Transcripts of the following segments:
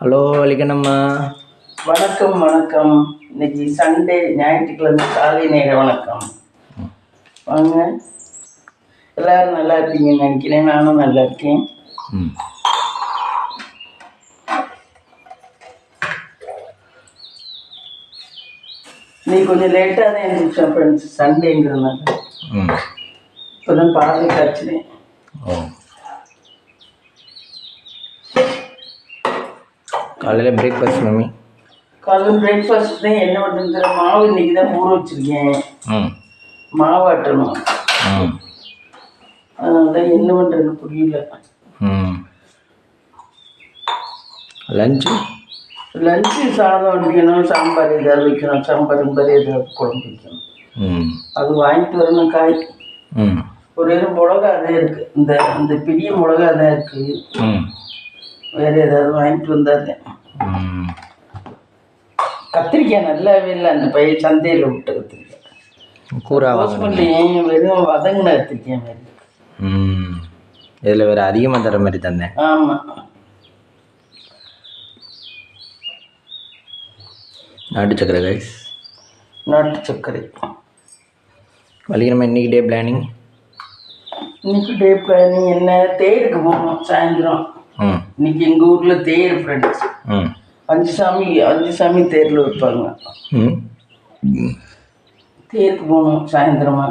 Hello வலிக்கண்ணம்மா. வணக்கம் வணக்கம். இன்னைக்கு சண்டே, ஞாயிற்றுக்கிழமை காலை நேர வணக்கம். வாங்க, எல்லாரும் நல்லா இருக்கீங்கன்னு நினைக்கிறேன். நானும் நல்லா இருக்கேன். இன்னைக்கு கொஞ்சம் லேட்டாக தான் எழுந்திரிச்சேன் ஃப்ரெண்ட்ஸ், சண்டேங்கிறதுனால. இப்போ தான் பாதி காய்ச்சினேன். காலையில் பிரேக்ஃபாஸ்ட் மம்மி? காலையில் பிரேக்ஃபாஸ்ட் தான் என்ன பண்ணுறது, மாவு இன்னைக்கு தான் ஊற வச்சுருக்கேன். மாவாட்டணும். அதனால என்ன பண்ணுறதுன்னு புரியல. லஞ்சு சாதம் வைக்கணும், சாம்பார் ஏதாவது வைக்கணும், சாம்பார் ஏதாவது குழம்பு வைக்கணும். அது வாங்கிட்டு வரணும் காய். ஒரே மிளகா தான் இருக்குது, இந்த பெரிய மிளகா தான் இருக்குது. வேறு ஏதாவது வாங்கிட்டு வந்தாதேன். கத்திரிக்காய் நல்லாவே இல்லை, அந்த பையன் சந்தையில் விட்ட கத்திரிக்காய் கூறாங்க. வெறும் வதங்கின கத்திரிக்காய் மாதிரி. இதில் வேறு அதிகமாக தர மாதிரி தந்தேன். ஆமாம், நாட்டு சக்கரை கைஸ், நாட்டு சர்க்கரை. வலிக்கிறமா இன்னைக்கு டே பிளானிங்? இன்னைக்கு டே பிளானிங் என்ன, தேருக்கு போகணும் சாயந்தரம். இன்னைக்கு எங்கள் ஊரில் தேர் ஃப்ரெண்ட்ஸ். 5 சாமி தேரில் வைப்பாங்க. தேருக்கு போகணும் சாயந்தரமா.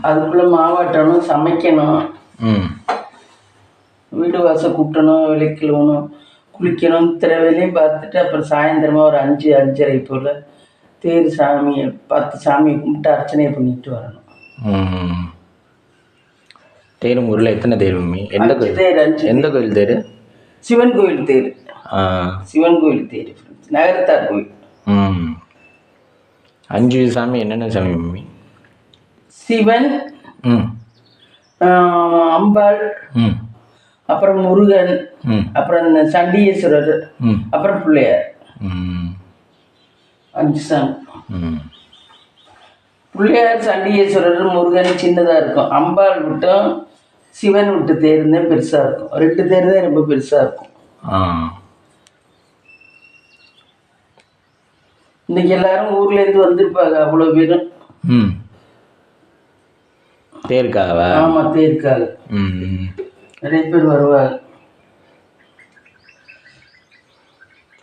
அதுக்குள்ளே மாவாட்டணும், சமைக்கணும், வீடு வாசல் கூட்டணும், விளக்கிடணும், குளிக்கணும். இத்தனை வேலையும் பார்த்துட்டு அப்புறம் சாயந்தரமாக ஒரு 5-5:30 போல் தேர் சாமியை 10 சாமியை கும்பிட்டு அர்ச்சனை பண்ணிட்டு வரணும். தேர் உங்கள் ஊரில் எத்தனை தேர் மம்மி? எந்த கோயில் தேர்? எந்த கோயில் தேர்? சிவன் கோயில் தேர். சிவன் கோயில் தேர் ஃப்ரெண்ட்ஸ், நகரத்தார் கோயில். 5 சாமி என்னென்ன சாமி மம்மி? சிவன், அம்பாள், அப்புறம் முருகன், அப்புறம் இந்த சண்டிகேஸ்வரர், அப்புறம் பிள்ளையார். 5 சாமி. பிள்ளையார், சண்டிகேஸ்வரர், முருகன் சின்னதாக இருக்கும். அம்பாள் விட்டும் சிவன் விட்டு தேர் தான் பெருசாக இருக்கும். 2 தேர் தான் ரொம்ப பெருசாக இருக்கும். இன்னைக்கு எல்லாரும் ஊர்லேருந்து வந்திருப்பாங்க, அவ்வளோ பேரும். தேருக்காக? ஆமாம், தேருக்காக நிறைய பேர் வருவாங்க.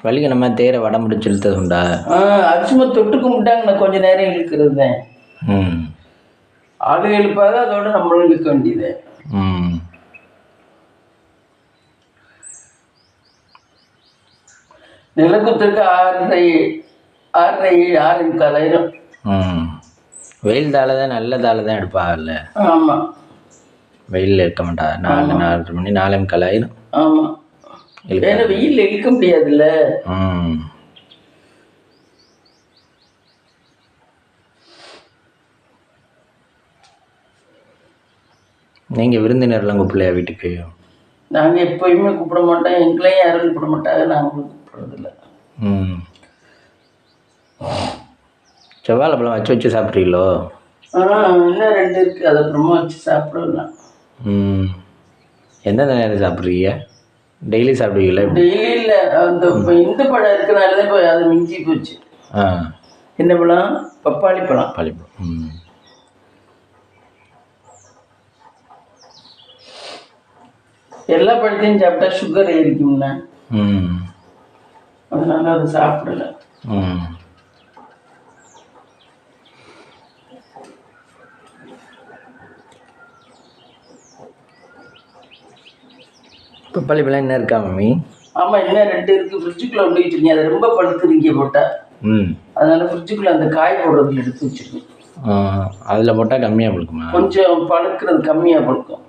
வலிக்க நம்ம தேரை வடம் முடிச்சு இழுத்தது உண்டா? அது சும்மா தொட்டு கும்பிட்டாங்க, நான் கொஞ்சம் நேரம் இழுக்கிறது தான். ஆளு இழுப்பாங்க, அதோட நம்மளும் இழுக்க வேண்டியது. நிலக்குத்திற்கு 6:30-6:45. வெயில் தாளை தான், நல்ல தாளை தான் எடுப்பாங்கல்ல. ஆமாம், வெயிலில் இருக்க மாட்டா. 4-4:30 மணி, 4:45. ஆமாம், ஏன்னா வெயிலில் இழுக்க முடியாதுல்ல. நீங்கள் விருந்தினர்லாம் கூப்பிடலையா வீட்டுக்கு? நாங்கள் எப்போயுமே கூப்பிட மாட்டோம், எங்களையும் யாரும் கூப்பிட மாட்டாங்க, நாங்களும் கூப்பிட்றதில்ல. செவ்வாழைப்பழம் வச்சு சாப்பிட்றீங்களோ? இன்னும் 2 இருக்குது, அதை அப்புறமா வச்சு சாப்பிடலாம். எந்தெந்த நேரம் சாப்பிட்றீங்க? டெய்லி சாப்பிடுவீங்களா? டெய்லி இல்லை, அந்த இந்த பழம் இருக்கிறனால தான் இப்போ அது மிஞ்சி போச்சு. என்ன பழம்? பப்பாளி பழம். எல்லா பழத்தையும் சாப்பிட்டா சுகர் ஏறிக்கும்னா, அதனால அதை சாப்பிடல. பப்பாளி பழம் என்ன இருக்கா மம்மி? ஆமாம், இன்னும் 2 இருக்குது. ஃப்ரிட்ஜுக்குள்ளே கொண்டு வச்சுருக்கீங்க, அது ரொம்ப பழுத்துறீங்க போட்டால். அதனால ஃப்ரிட்ஜுக்குள்ளே அந்த காய் போடுறதுல எடுத்து வச்சுருக்கேன். அதில் போட்டால் கம்மியாக பழுக்குமா? கொஞ்சம் பழுக்கிறது கம்மியாக பழுக்கும்.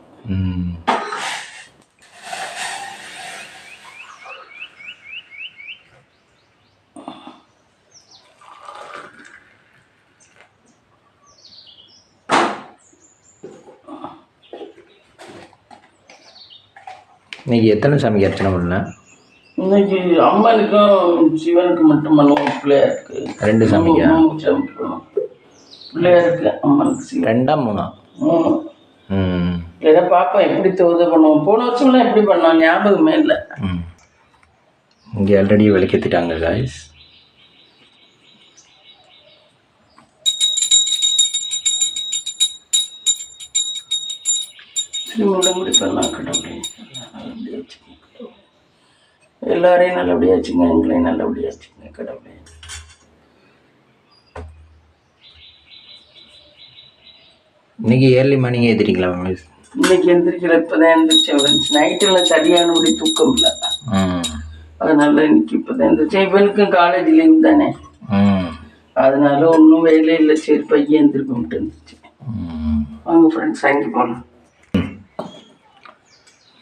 இன்னைக்கு எத்தனை சாமிக்கு அர்ச்சனை பண்ணல? இன்னைக்கு அம்மனுக்கும் சிவனுக்கு மட்டும் பண்ணுவோம். பிள்ளையாருக்கு 2 சாமிக்கா? பிள்ளையாருக்கு, அம்மனுக்கு 2-3. ஏதோ பார்ப்போம் எப்படி தோது பண்ணுவோம். போன வருஷம்லாம் எப்படி பண்ணோம் ஞாபகமே இல்லை. இங்கே ஆல்ரெடி விளக்கேற்றிட்டாங்க காய்ஸ். எல்லாரையும் நல்லபடியா வச்சுங்க, எங்களையும் நல்லபடியா வச்சுங்க கடவுளே. இன்னைக்கு ஏர்லி மார்னிங் ஏற்றிட்டீங்களா மிஸ்? இன்னைக்கு எந்திரிக்கல, இப்போதான் எந்திரிச்சேன். நைட்டில் சரியானபடி தூக்கம் இல்லை, அதனால இன்னைக்கு இப்போதான் எந்திரிச்சேன். இவனுக்கும் காலேஜ் லீவ் தானே, அதனால ஒன்றும் வேலை இல்லை. சரி பையன் எந்திரிப்போம்ட்டு இருந்துச்சு. வாங்க ஃப்ரெண்ட்ஸ் வாங்கி போகலாம்.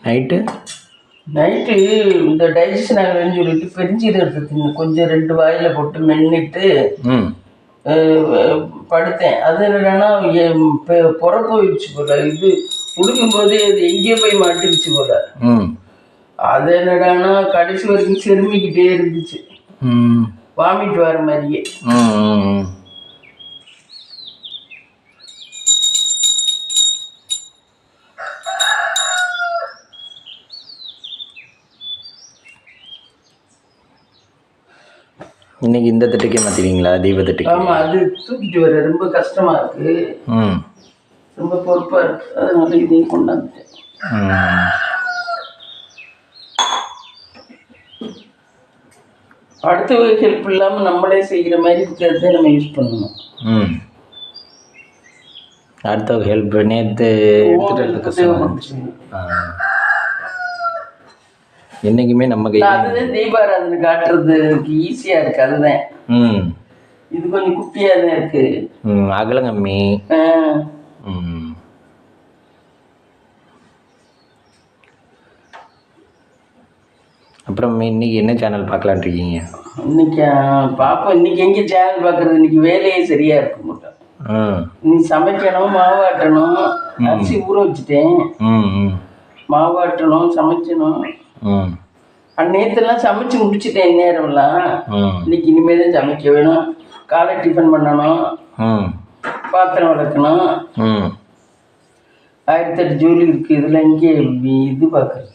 நைட்டு இந்த டைஜஷன் ஆகலன்னு சொல்லிட்டு பெருஞ்சீரகம் எடுத்துங்க, கொஞ்சம் 2 வாயில் போட்டு மென்னிட்டு படுத்தேன். அது என்னன்னா புற போயிடுச்சு போல, இது குடிக்கும் போதே அது எங்கேயோ போய் மாட்டிடுச்சு போல. அது என்னடானா கடைசி வரைக்கும் செருமிக்கிட்டே இருந்துச்சு, வாமிட் வர மாதிரியே. இன்னைக்கு இந்த தட்டுக்கே மாற்றுவீங்களா, தீபத்தட்டுக்கு? ஆமாம், அது தூக்கிட்டு வர ரொம்ப கஷ்டமாக இருக்குது, ரொம்ப பொறுப்பாக இருக்குது, அதனால இதையும் கொண்டாந்துட்டேன். அடுத்தவங்க ஹெல்ப் இல்லாமல் நம்மளே செய்கிற மாதிரி இருக்கிறத நம்ம யூஸ் பண்ணணும். அடுத்தவங்க ஹெல்ப் நேற்று எடுத்துகிட்டு கஷ்டம். என்னைக்குமே நம்ம கையில் அதுதான் தீபாராதனை காட்டுறதுக்கு ஈஸியாக இருக்குது. அதுதான் இது கொஞ்சம் குட்டியாக தான் இருக்குது, அகலம் கம்மி. அப்புறம் இன்னைக்கு என்ன சேனல் பார்க்கலான் இருக்கீங்க? இன்னைக்கு பாப்போம். இன்னைக்கு எங்கே சேனல் பார்க்குறது, இன்னைக்கு வேலையே சரியாக இருக்க மாட்டேன். இன்னைக்கு சமைக்கணும், மாவாட்டணும், அரிசி ஊற வச்சுட்டேன், மாவாட்டணும், சமைக்கணும். நேற்றுலாம் சமைச்சு முடிச்சுட்டேன் நேரம்லாம். இன்னைக்கு இனிமேல் தான் சமைக்க வேணும். காலை டிஃபன் பண்ணணும், பாத்திரம் வளர்க்கணும், 1008 ஜோலி இருக்குது. இதில் இங்கே இது பார்க்குறது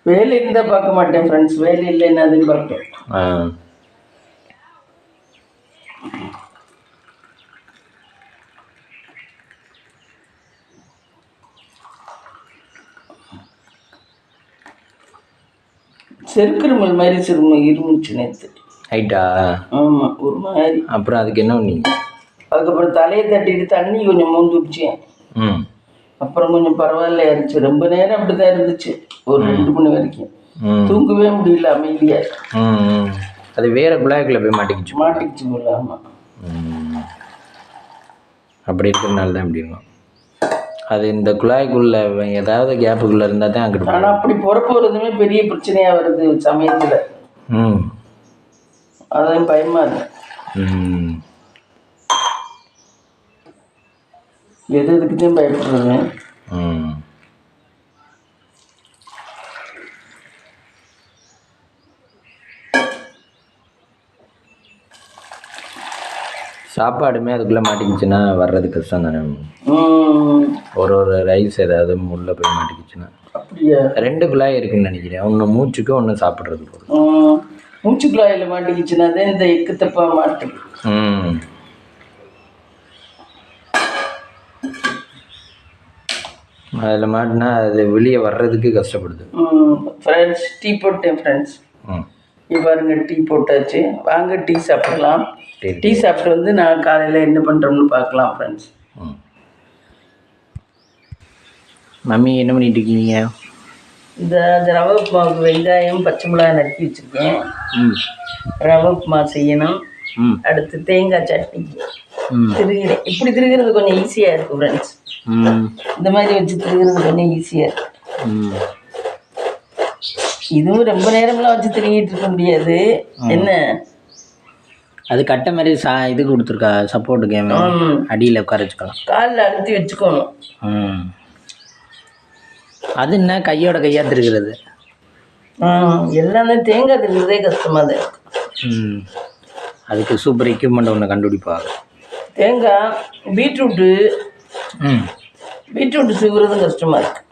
வேலை இருந்தால் பார்க்க மாட்டேன் ஃப்ரெண்ட்ஸ், வேலை இல்லைன்னா அதுன்னு பார்ப்பேன். செருக்கிருமல் மாதிரி இருந்துச்சு நேற்று ஹைட்டா. ஆமாம், ஒரு மாதிரி. அப்புறம் அதுக்கு என்ன பண்ணீங்க? அதுக்கப்புறம் தலையை தட்டிட்டு தண்ணி கொஞ்சம் மூந்து விடுச்சேன். அப்புறம் கொஞ்சம் பரவாயில்ல இருந்துச்சு. ரொம்ப நேரம் அப்படிதான் இருந்துச்சு, ஒரு 2 மணி வரைக்கும் தூங்கவே முடியல அமைதியா. அது வேற குழாய்க்குள்ள போய் மாட்டிக்கிச்சு போல. ஆமாம், அப்படி இருக்கிறதுனால தான் இப்படி இருக்கும். அது இந்த குழாய்க்குள்ள ஏதாவது கேப்புக்குள்ள இருந்தால் தான் அங்கிட்டு. ஆனால் அப்படி போகிறதுமே பெரிய பிரச்சனையாக வருது சமயத்தில். அதான் பயமா இருக்கு. எதுக்கு தான் பயப்படுறது. சாப்பாடுமே அதுக்குள்ளே மாட்டிக்கிச்சுன்னா வர்றது கஷ்டம் தானே. ஒரு ரைஸ் ஏதாவது உள்ளே போய் மாட்டிக்கிச்சுன்னா. அப்படியா? 2 குழாய் இருக்குன்னு நினைக்கிறேன், ஒன்று மூச்சுக்கு ஒன்று சாப்பிட்றதுக்கு. மூச்சு குழாயில் மாட்டிக்கிச்சுன்னா தான் இந்த எக்கு தப்பாக மாட்டுது. அதில் மாட்டினா அது வெளியே வர்றதுக்கு கஷ்டப்படுது. ஃப்ரெண்ட்ஸ் டீ போட்டேன் ஃப்ரெண்ட்ஸ். பாருங்க டீ போட்டாச்சு, வாங்க டீ சாப்பிடலாம். டீ சாப்பிட்டு வந்து நான் காலையில் என்ன பண்ணுறோம்னு பார்க்கலாம் ஃப்ரெண்ட்ஸ். மம்மி என்ன பண்ணிட்டு இருக்கீங்க? இந்த ரவை உப்புமாவுக்கு வெங்காயம் பச்சை மிளகாய் நறுக்கி வச்சுருக்கேன். ரவை உப்புமா செய்யணும். அடுத்து தேங்காய் சட்னி திருகிறேன். இப்படி திருகிறது கொஞ்சம் ஈஸியாக இருக்குது ஃப்ரெண்ட்ஸ். இந்த மாதிரி வச்சு திருகிறது கொஞ்சம் ஈஸியாக இருக்குது. இதுவும் ரொம்ப நேரம்லாம் வச்சு திருங்கிட்டு இருக்க முடியாது. என்ன அது கட்டை மாதிரி இது கொடுத்துருக்கா சப்போர்ட்டுக்கு, அடியில் உட்கார வச்சுக்கலாம், காலில் அழுத்தி வச்சுக்கணும். அது என்ன கையோட கையாக திருகிறது? எல்லாமே தேங்காய் திருகிறதே கஷ்டமாக தான் இருக்கு. அதுக்கு சூப்பர் எக்யூப்மெண்ட் ஒன்று கண்டுபிடிப்பாங்க. தேங்காய் பீட்ரூட்டு திருகிறதும் கஷ்டமாக இருக்கு.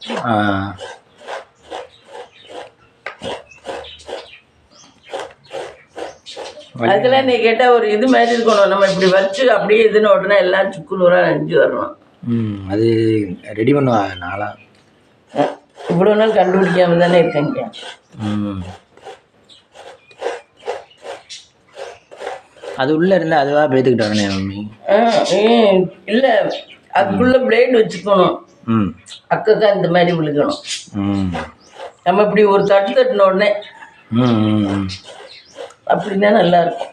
அதுக்கெல்லாம் நீ கேட்டால் ஒரு இது மாதிரி இருக்கணும். நம்ம இப்படி வச்சு அப்படியே இதுன்னு உடனே எல்லாம் சுக்குநூறாக நெஞ்சு வரணும். அது ரெடி பண்ணுவா நாளா இவ்வளோ நாள் கண்டுபிடிக்காம தானே இருக்கேங்க. அது உள்ளே இருந்தால் அதுவாக பேத்துக்கிட்டு வரனே மம்மி. இல்லை, அதுக்குள்ளே பிளேட் வச்சுக்கணும். அக்கா இந்த மாதிரி விழுக்கணும். நம்ம இப்படி ஒரு தட்டு தட்டின உடனே அப்படின்னா நல்லா இருக்கும்.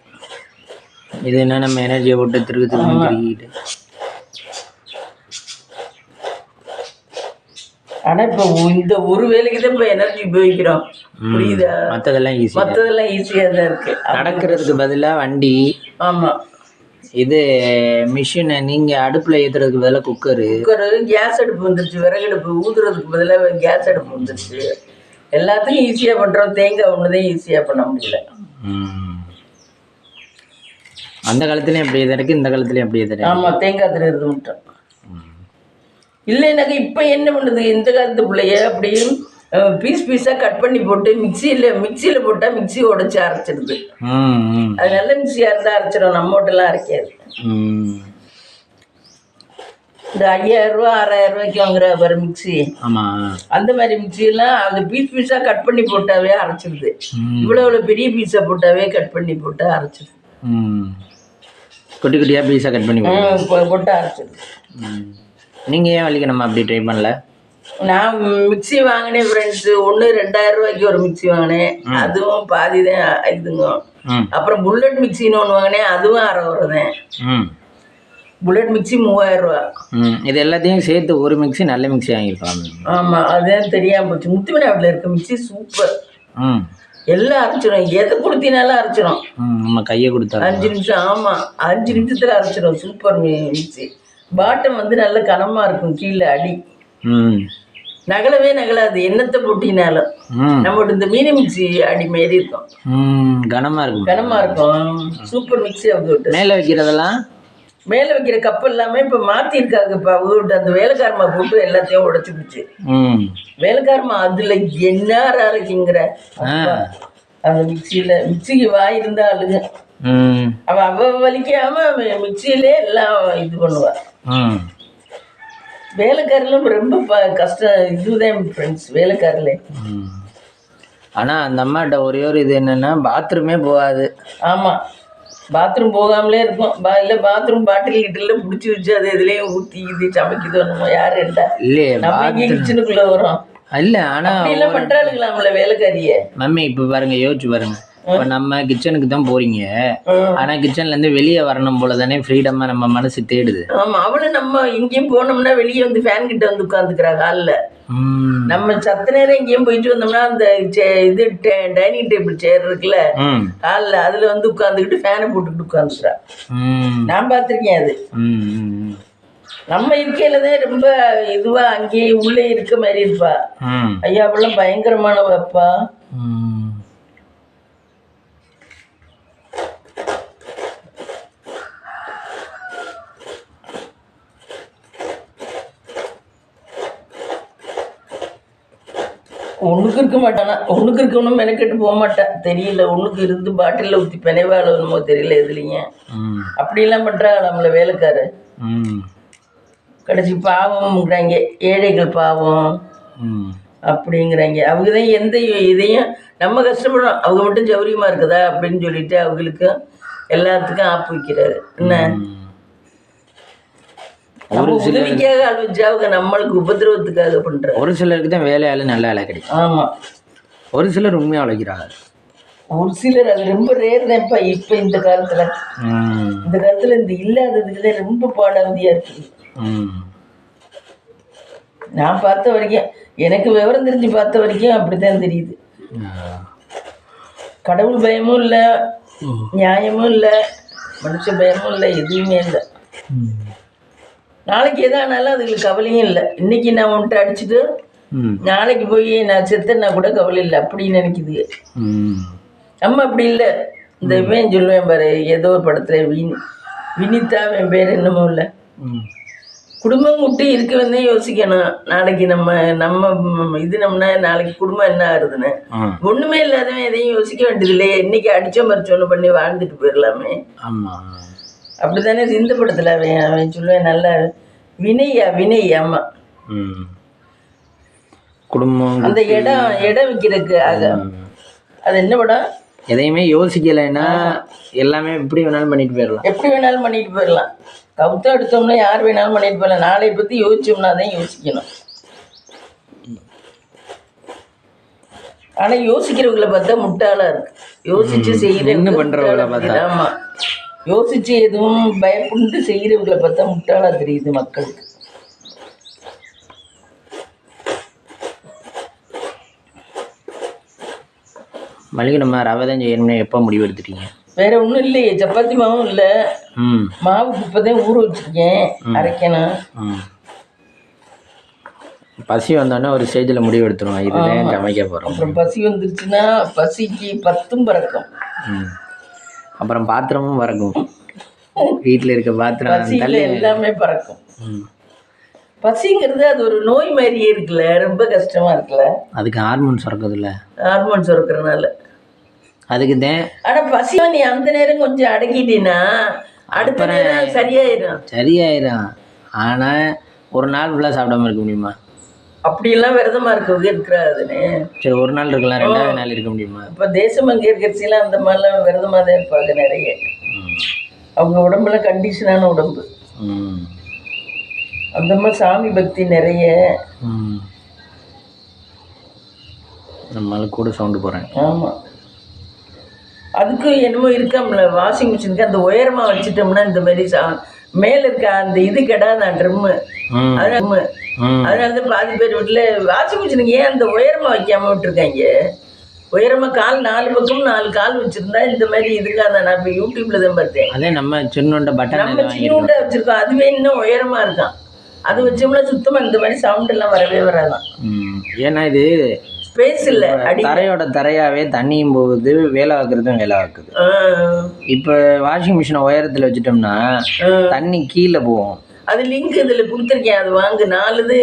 இது என்ன நம்ம எனர்ஜியை போட்டு திருக்கிட்டு. ஆனால் இப்போ இந்த ஒரு வேலைக்கு தான் இப்போ எனர்ஜி உபயோகிக்கிறோம். புரியுதா? மற்றதெல்லாம் ஈஸியாக தான் இருக்குது. நடக்கிறதுக்கு பதிலாக வண்டி. ஆமாம். இது மிஷினை நீங்கள் அடுப்பில் ஏற்றுறதுக்கு பதிலாக குக்கரு கேஸ் அடுப்பு வந்துருச்சு. விறகு அடுப்பு ஊதுறதுக்கு பதிலாக கேஸ் அடுப்பு வந்துருச்சு. எல்லாத்துக்கும் ஈஸியாக பண்ணுறோம். தேங்காய் ஒன்று தான் ஈஸியாக பண்ண முடியல. அந்த காலத்துலேயும் அப்படியே தான் இருக்குது, இந்த காலத்துலேயும் அப்படியே தான். ஆமாம், தேங்காய் திருறது மட்டும் இல்லைனாக்கா இப்போ என்ன பண்ணுது இந்த காலத்து பிள்ளைய அப்படியும் பீஸாக கட் பண்ணி போட்டு மிக்சியில் போட்டால் மிக்சி உடச்சி அரைச்சிடுது. அது நல்ல மிக்சியாக இருந்தால் அரைச்சிடும், நம்ம வீட்டெல்லாம் அரைக்காது. இந்த 5000 ரூபா 6000 ரூபாய்க்கு வாங்குற ஒரு மிக்சி, அந்த மாதிரி மிக்சியெல்லாம் அது பீஸாக கட் பண்ணி போட்டாவே அரைச்சிடுது. இவ்வளோ பெரிய பீஸாக போட்டாவே கட் பண்ணி போட்டு அரைச்சிடுது. குட்டி குட்டியாக பீஸாக கட் பண்ணி போட்டு அரைச்சிடுது. நீங்கள் ஏன் வலிக்கு நம்ம அப்படி ட்ரை பண்ணல? நான் மிக்சி வாங்கினேன் ஃப்ரெண்ட்ஸு. 2000 ரூபாய்க்கு ஒரு மிக்சி வாங்கினேன், அதுவும் பாதி தான் இதுங்க. அப்புறம் புல்லட் மிக்சின்னு ஒன்று வாங்கினேன், அதுவும் 1/2 தான். புல்லட் மிக்சி 3000 ரூபா. இது எல்லாத்தையும் சேர்த்து ஒரு மிக்சி நல்ல மிக்சி வாங்கியிருக்கலாம். ஆமாம், அதுதான் தெரியாமல் போச்சு. முத்துமணியாவில் இருக்க மிக்சி சூப்பர். எல்லாம் அரைச்சிடும், எதை கொடுத்தினாலும் அரைச்சிடும். நம்ம கையை கொடுத்தா 5 நிமிஷம். ஆமாம், 5 நிமிஷத்தில் அரைச்சிடும். Super mixie. பாட்டம் வந்து நல்ல கனமாக இருக்கும், கீழே அடி நகலவே நகலாது. என்னத்தை போட்டினாலும் நம்மளோட இந்த மீன் மிக்சி அடி மாரி இருக்கும். கனமாக இருக்கும். Super mixie. அவங்க மேலே வைக்கிறதெல்லாம் மேலே வைக்கிற கப்பு எல்லாமே இப்போ மாற்றிருக்காங்க. இப்போ அவங்க அந்த வேலைக்காரமா போட்டு எல்லாத்தையும் உடச்சி பிடிச்சி வேலைக்காரமா அதில் என்ன அரைக்குங்கிற அந்த மிக்சிக்கு வாய் இருந்தா அழுகு. அவ வலிக்காம மிக்சியிலே எல்லாம் இது பண்ணுவா. வேலைக்காரிலும் ரொம்ப கஷ்டம். இதுதான் ஃப்ரெண்ட்ஸ் வேலைக்காரில். ஆனால் அந்த அம்மாட்ட ஒரே ஒரு இது என்னென்னா பாத்ரூமே போகாது. ஆமாம், பாத்ரூம் போகாமலே இருக்கும். இல்லை பாத்ரூம் பாட்டில் கிட்டில் பிடிச்சி வச்சு அது இதுலேயும் ஊற்றி இது சமைக்குது ஒன்றுமோ யார் எடுத்தா இல்லையே நம்ம இங்கே கிச்சனுக்குள்ளே வரும். இல்லை ஆனால் எல்லாம் பண்ணுறாளுங்களாம்ல வேலைக்காரியை. மம்மி இப்போ பாருங்க, யோசிச்சு பாருங்க. இப்போ நம்ம கிச்சனுக்கு தான் போறீங்க, ஆனால் கிச்சன்லேருந்து வெளியே வரணும் போல தானே ஃப்ரீடமாக நம்ம மனசு தேடுது. ஆமாம், அவளை நம்ம எங்கேயும் போனோம்னா வெளியே வந்து ஃபேன் கிட்ட வந்து உட்காந்துக்கிறா ஹாலில். நம்ம சத்த நேரம் எங்கேயும் போயிட்டு வந்தோம்னா அந்த இது டைனிங் டேபிள் சேர் இருக்குல்ல ஹாலில், அதில் வந்து உட்காந்துக்கிட்டு ஃபேனை போட்டுக்கிட்டு உட்காந்துக்கிறா. நான் பார்த்துருக்கேன். அது நம்ம இருக்கையில தான் ரொம்ப இதுவா அங்கேயே உள்ளே இருக்க மாதிரி இருப்பா. ஐயா அவெல்லாம் பயங்கரமான வைப்பா. ஒன்றுக்கு இருக்க மாட்டானா, ஒன்றுக்கு இருக்கணும் மெனக்கெட்டு போக மாட்டேன். தெரியல, ஒன்றுக்கு இருந்து பாட்டிலில் ஊற்றி பெனைவாளணுமோ தெரியல எதுலைங்க. அப்படிலாம் பண்ணுறா நம்மளை வேலைக்காரு. கடைசி பாவம்ங்கிறாங்க, ஏழைகள் பாவம் அப்படிங்கிறாங்க. அவங்க தான் எந்த இதையும் நம்ம கஷ்டப்படுறோம், அவங்க மட்டும் சௌரியமாக இருக்குதா அப்படின்னு சொல்லிட்டு அவங்களுக்கு எல்லாத்துக்கும் ஆப்பு வைக்கிறாரு. என்ன உதவிக்காக அழிச்சா அவங்க நம்மளுக்கு உபதிரவத்துக்காக பண்ற. ஒரு சிலருக்கு தான் வேலையால நல்ல வேலை கிடைக்கும். ஆமா, ஒரு சிலர் உண்மையாக உழைக்கிறாங்க. ஒரு சிலர் அது ரொம்ப ரேர் தான்ப்பா. இப்போ இந்த காலத்துல இந்த இல்லாததுக்கு தான் ரொம்ப பாடாவதியா இருக்குது. நான் பார்த்த வரைக்கும், எனக்கு விவரம் தெரிஞ்சு பார்த்த வரைக்கும் அப்படித்தான் தெரியுது. கடவுள் பயமும் இல்லை, நியாயமும் இல்லை, மனுஷ பயமும் இல்லை, எதுவுமே இல்லை. நாளைக்கு எதானாலும் அதுங்களுக்கு கவலையும் இல்லை. இன்னைக்கு நான் உன்ட்டு அடிச்சுட்டு நாளைக்கு போய் நான் செத்தேன்னா கூட கவலை இல்லை அப்படின்னு நினைக்குது. நம்ம அப்படி இல்லை. இந்த இவன் சொல்லுவேன் பாரு, ஏதோ ஒரு படத்துல வினிதா என் பேர் என்னமோ இல்லை, குடும்பம் கூட்டி இருக்க வந்தே யோசிக்கணும். நாளைக்கு நம்ம நம்ம இது நம்மனா நாளைக்கு குடும்பம் என்ன ஆகுதுன்னு ஒண்ணுமே இல்லாதவன் எதையும் யோசிக்க வேண்டியது இல்லையே. இன்னைக்கு அடிச்சோ மறிச்சோன்னு பண்ணி வாழ்ந்துட்டு போயிடலாமே. ஆமா அப்படித்தானே இந்த படத்துல அவன் சொல்லுவேன், நல்ல வினய். ஆமா, குடும்பம் அந்த இடம் வைக்கிறதுக்கு அது என்ன படம்? எதையுமே யோசிக்கலைன்னா எல்லாமே எப்படி வேணாலும் பண்ணிட்டு போயிடலாம். கவுத்தா எடுத்தோம்னா யார் வேணாலும் பண்ணிட்டு போயிடலாம். நாளை பத்தி யோசிச்சோம்னா தான் யோசிக்கணும். ஆனா யோசிக்கிறவங்களை பார்த்தா முட்டாளா இருக்கு. யோசிச்சு செய்யறவங்க பண்றவங்களை பார்த்தா. ஆமா, யோசிச்சு எதுவும் பயப்பட்டு செய்யறவங்களை பார்த்தா முட்டாளா தெரியுது மக்களுக்கு. மளிகை நம்ம ரவை தான் செய்யணும்னு எப்போ முடிவு எடுத்துட்டீங்க? வேற ஒன்றும் இல்லையே, சப்பாத்தி மாவும் இல்லை. மாவுக்கு இப்போதான் ஊற வச்சிருக்கேன், அரைக்கணும். பசி வந்தோடனே ஒரு ஸ்டேஜில் முடிவு எடுத்துருவோம், இதுதான் சமைக்க போகிறோம். அப்புறம் பசி வந்துருச்சுன்னா பசிக்கு 10 பறக்கும். அப்புறம் பாத்திரமும் பறக்கும். வீட்டில் இருக்க பாத்திரம் எல்லாமே பறக்கும். பசிங்கிறது அது ஒரு நோய் மாதிரியே இருக்குல்ல, ரொம்ப கஷ்டமா இருக்குல்ல. அதுக்கு ஹார்மோன் சுரக்குது இல்லை? ஹார்மோன் சுரக்கிறதுனால அதுக்கு தான். ஆனால் பசியை நீ அந்த நேரம் கொஞ்சம் அடக்கிட்டீன்னா அடுத்த நேரம் சரியாயிரும். ஆனால் ஒரு நாள் ஃபுல்லாக சாப்பிடாம இருக்க முடியுமா? அப்படியெல்லாம் விரதமா இருக்கிறாதுன்னு. சரி, ஒரு நாள் இருக்கலாம், 2வது நாள் இருக்க முடியுமா? இப்போ தேசமங்க இருக்கிறச்சிலாம் அந்த மாதிரிலாம் விரதமாக தான் இருப்பாங்க நிறைய. அவங்க உடம்புல கண்டிஷனான உடம்பு. அந்த மாதிரி சாமி பக்தி நிறைய. நம்மளால கூட சவுண்டு போகிறேன். ஆமாம், அதுக்கு என்னமோ இருக்காமல வாஷிங் மிஷினுக்கு அந்த உயரமாக வச்சுட்டோம்னா இந்த மாதிரி மேலே இருக்க அந்த இது கெடாதான் ட்ரம்மு. அதனால தான் பாதி பேர் வீட்டில் வாஷிங் மிஷினுக்கு ஏன் அந்த உயரமாக வைக்காம விட்டுருக்காங்க. உயரமாக கால் 4 பக்கம் 4 கால் வச்சுருந்தா இந்த மாதிரி இதுக்காக நான் இப்போ யூடியூப்பில் தான் பார்த்தேன். அதே நம்ம சின்ன பட்டன் நம்ம சின்னூண்டா வச்சுருக்கோம், அதுவே இன்னும் உயரமாக இருக்கான். அது வச்சோம்னா சுத்தமாக இந்த மாதிரி சவுண்ட் எல்லாம் வரவே வராதான். ஏன்னா இது ஸ்பேஸ் இல்லை, தரையோட தரையாவே தண்ணியும் போகுது, வேலை வைக்கிறதும் வேலை வைக்குது. இப்போ வாஷிங் மிஷினை உயரத்தில் வச்சுட்டோம்னா தண்ணி கீழே போகும். அது லிங்க் இதில் கொடுத்துருக்கேன், அது வாங்கு. 4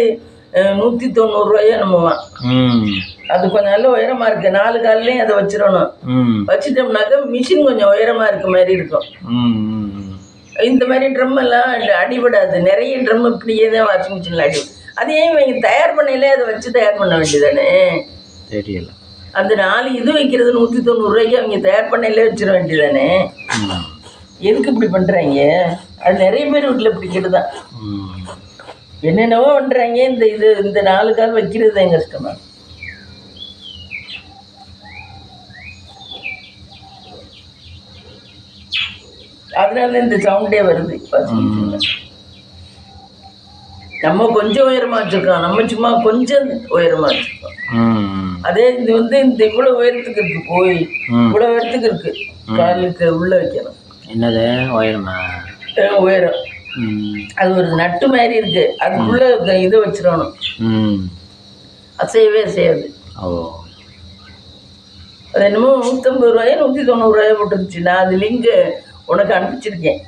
190 ரூபாயோ நம்ம. அது கொஞ்சம் நல்ல உயரமா இருக்கு. 4 கால்லையும் அதை வச்சிடணும். வச்சுட்டோம்னாக்க மிஷின் கொஞ்சம் உயரமா இருக்க மாதிரி இருக்கும். இந்த மாதிரி ட்ரம் எல்லாம் அடிபடாது. நிறைய ட்ரம் இப்படியே தான் வாஷிங் மிஷினில் அடிபடும். அது ஏன் இவங்க தயார் பண்ணல, அதை வச்சு தயார் பண்ண வேண்டியதானே? தெரியல. அந்த 4 இது வைக்கிறது 190 ரூபாய்க்கு அவங்க தயார் பண்ணல வச்சிட வேண்டியதானே? எதுக்கு இப்படி பண்ணுறாங்க? அது நிறைய பேர் வீட்டில் பிடிக்கிறது தான். என்னென்னவோ பண்ணுறாங்க. இந்த 4 கால் வைக்கிறது தான் கஷ்டமா. அதனால இந்த சவுண்டே வருது. நம்ம கொஞ்சம் உயரமா வச்சிருக்கோம், நம்ம சும்மா கொஞ்சம் உயரமா வச்சிருக்கோம். அதே இது இந்த இவ்வளவு உயரத்துக்கு இருக்கு, போய் இவ்வளவு உயரத்துக்கு இருக்கு, காலுக்கு உள்ள வைக்கணும். என்னது உயரமா? உயரம் அது ஒரு நட்டு மாதிரி இருக்கு, அதுக்குள்ள இதை வச்சிடணும். அசையவே அசையாது. அது என்னமோ 150 ரூபாயோ 190 ரூபாயோ போட்டுருச்சு. நான் அது லிங்க் உனக்கு அனுப்பிச்சிருக்கேன்.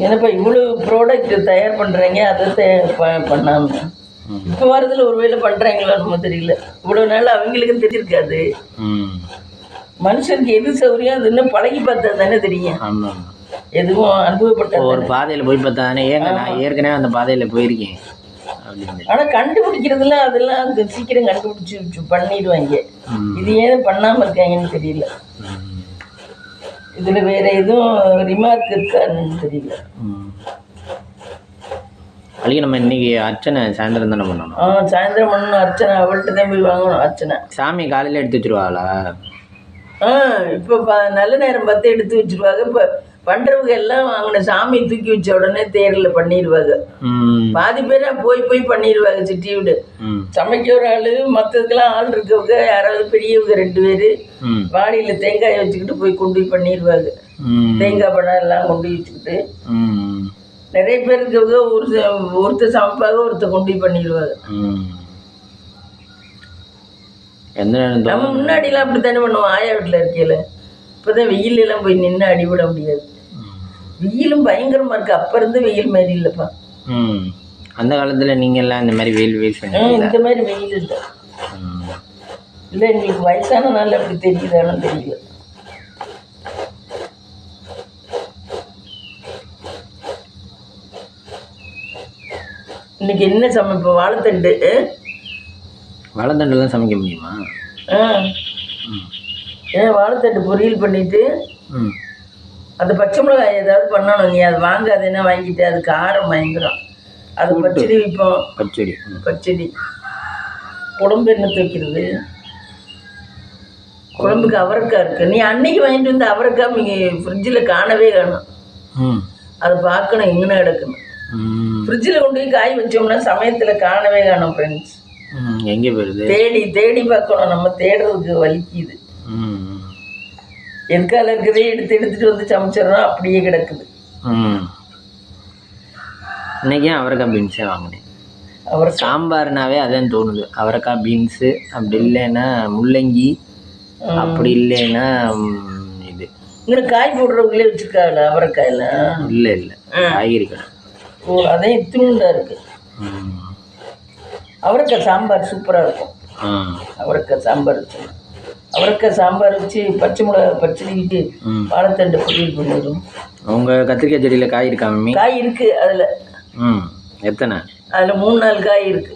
ஏன்னாப்பா இவ்வளோ ப்ராடக்ட் தயார் பண்ணுறாங்க, அதை பண்ணாமல் இப்போ வாரத்தில் ஒரு வேலை பண்ணுறாங்களோ நம்ம தெரியல. இவ்வளோ நாள் அவங்களுக்கும் தெரிஞ்சிருக்காது. மனுஷனுக்கு எது சௌகரியம் அது இன்னும் பழகி பார்த்தா தானே தெரியும். எதுவும் அனுபவப்பட்ட ஒரு பாதையில் போய் பார்த்தா தானே. நான் ஏற்கனவே அந்த பாதையில் போயிருக்கேன். ஆனால் கண்டுபிடிக்கிறதுல அதெல்லாம் சீக்கிரம் கண்டுபிடிச்சி பண்ணிடுவாங்க. இது ஏன் பண்ணாமல் இருக்காங்கன்னு தெரியல. இதில் வேற எதுவும் ரிமார்க் இருக்கான்னு தெரியல. அதுக்கு நம்ம இன்னைக்கு அர்ச்சனை சாயந்தரம் தானே பண்ணணும். சாயந்தரம் பண்ணணும் அர்ச்சனை. அவள்கிட்ட தான் போய் வாங்கணும் அர்ச்சனை. சாமி காலையில் எடுத்து வச்சிருவாளா? இப்போ நல்ல நேரம் பார்த்து எடுத்து வச்சிருவாங்க. இப்போ பண்ணுறவங்க எல்லாம் வாங்கின சாமி தூக்கி வச்ச உடனே தேரில் பண்ணிடுவாங்க. பாதி பேரா போய் பண்ணிடுவாங்க. சிட்டி வீடு சமைக்க ஒரு ஆள், மற்றதுக்கெல்லாம் ஆள் இருக்கவங்க யாராவது பெரியவங்க 2 பேர் வாடியில் தேங்காய் வச்சுக்கிட்டு போய் கொண்டு போய் பண்ணிடுவாங்க. தேங்காய் பழம் எல்லாம் கொண்டு வச்சுக்கிட்டு நிறைய பேர் இருக்கவங்க ஒருத்தர் சமைப்பாக ஒருத்தர் கொண்டு போய் பண்ணிடுவாங்க. எந்த நேரம் நம்ம முன்னாடிலாம் அப்படி தானே பண்ணுவோம் ஆயா வீட்டில் இருக்கையில். இப்போதான் வெயில் எல்லாம் போய் நின்று அடிவிட முடியாது. வெயிலும் பயங்கரமாக இருக்குது. அப்போ இருந்து வெயில் மாதிரி இல்லைப்பா. அந்த காலத்தில் நீங்கள் எல்லாம் இந்த மாதிரி வெயில் பண்ணி இந்த மாதிரி வெயில் இல்லை. இல்லை எங்களுக்கு வயசான நாள் அப்படி தெரியுதானு தெரியல. இன்னைக்கு என்ன சமைப்போம்? வாழைத்தண்டுலாம் சமைக்க முடியுமா? வாழைத்தண்டு பொரியல் பண்ணிட்டு அந்த பச்சை மிளகாய் ஏதாவது பண்ணணும். நீ அது வாங்காதேன்னா வாங்கிட்டு அது காரம் பயங்கரம். அது பச்சடி வைப்போம். பச்சடி குழம்பு என்ன வைக்கிறது? குழம்புக்கு அவரைக்காய் இருக்கு. நீ அன்னைக்கு வாங்கிட்டு வந்து அவரைக்காய் நீங்கள் ஃப்ரிட்ஜில் காணவே காணும். அதை பார்க்கணும் எங்கன்னு கிடக்கணும். ஃப்ரிட்ஜில் கொண்டு போய் காய் வச்சோம்னா சமயத்தில் காணவே காணும் ஃப்ரெண்ட்ஸ். எங்கே போயிருது? தேடி தேடி பார்க்கணும். நம்ம தேடுறதுக்கு வலிக்குது. எதுக்கால இருக்குதே எடுத்துட்டு வந்து சமைச்சிடறோம். அப்படியே கிடக்குது. இன்னைக்கு அவரைக்காய் பீன்ஸே வாங்கினேன். சாம்பார்னாவே அதான் தோணுது. அவரைக்காய் பீன்ஸு, அப்படி இல்லைன்னா முள்ளங்கி, அப்படி இல்லைன்னா இது இங்கே காய் போடுறவங்களே வச்சுருக்காங்களா அவரைக்காயெல்லாம்? இல்லை காய்கறி கடை. ஓ, அதே இத்தினுண்டா இருக்கு. அவரைக்காய் சாம்பார் சூப்பராக இருக்கும். அவரைக்காய் சாம்பார் வச்சு பச்சை மிளகா பச்சடி விட்டு வாழைத்தண்டு பொரியல் பண்ணிடும். உங்கள் கத்திரிக்காய் செடியில் காய் இருக்கா மம்மி? காய் இருக்கு அதில். எத்தனை? அதில் 3-4 காய் இருக்கு.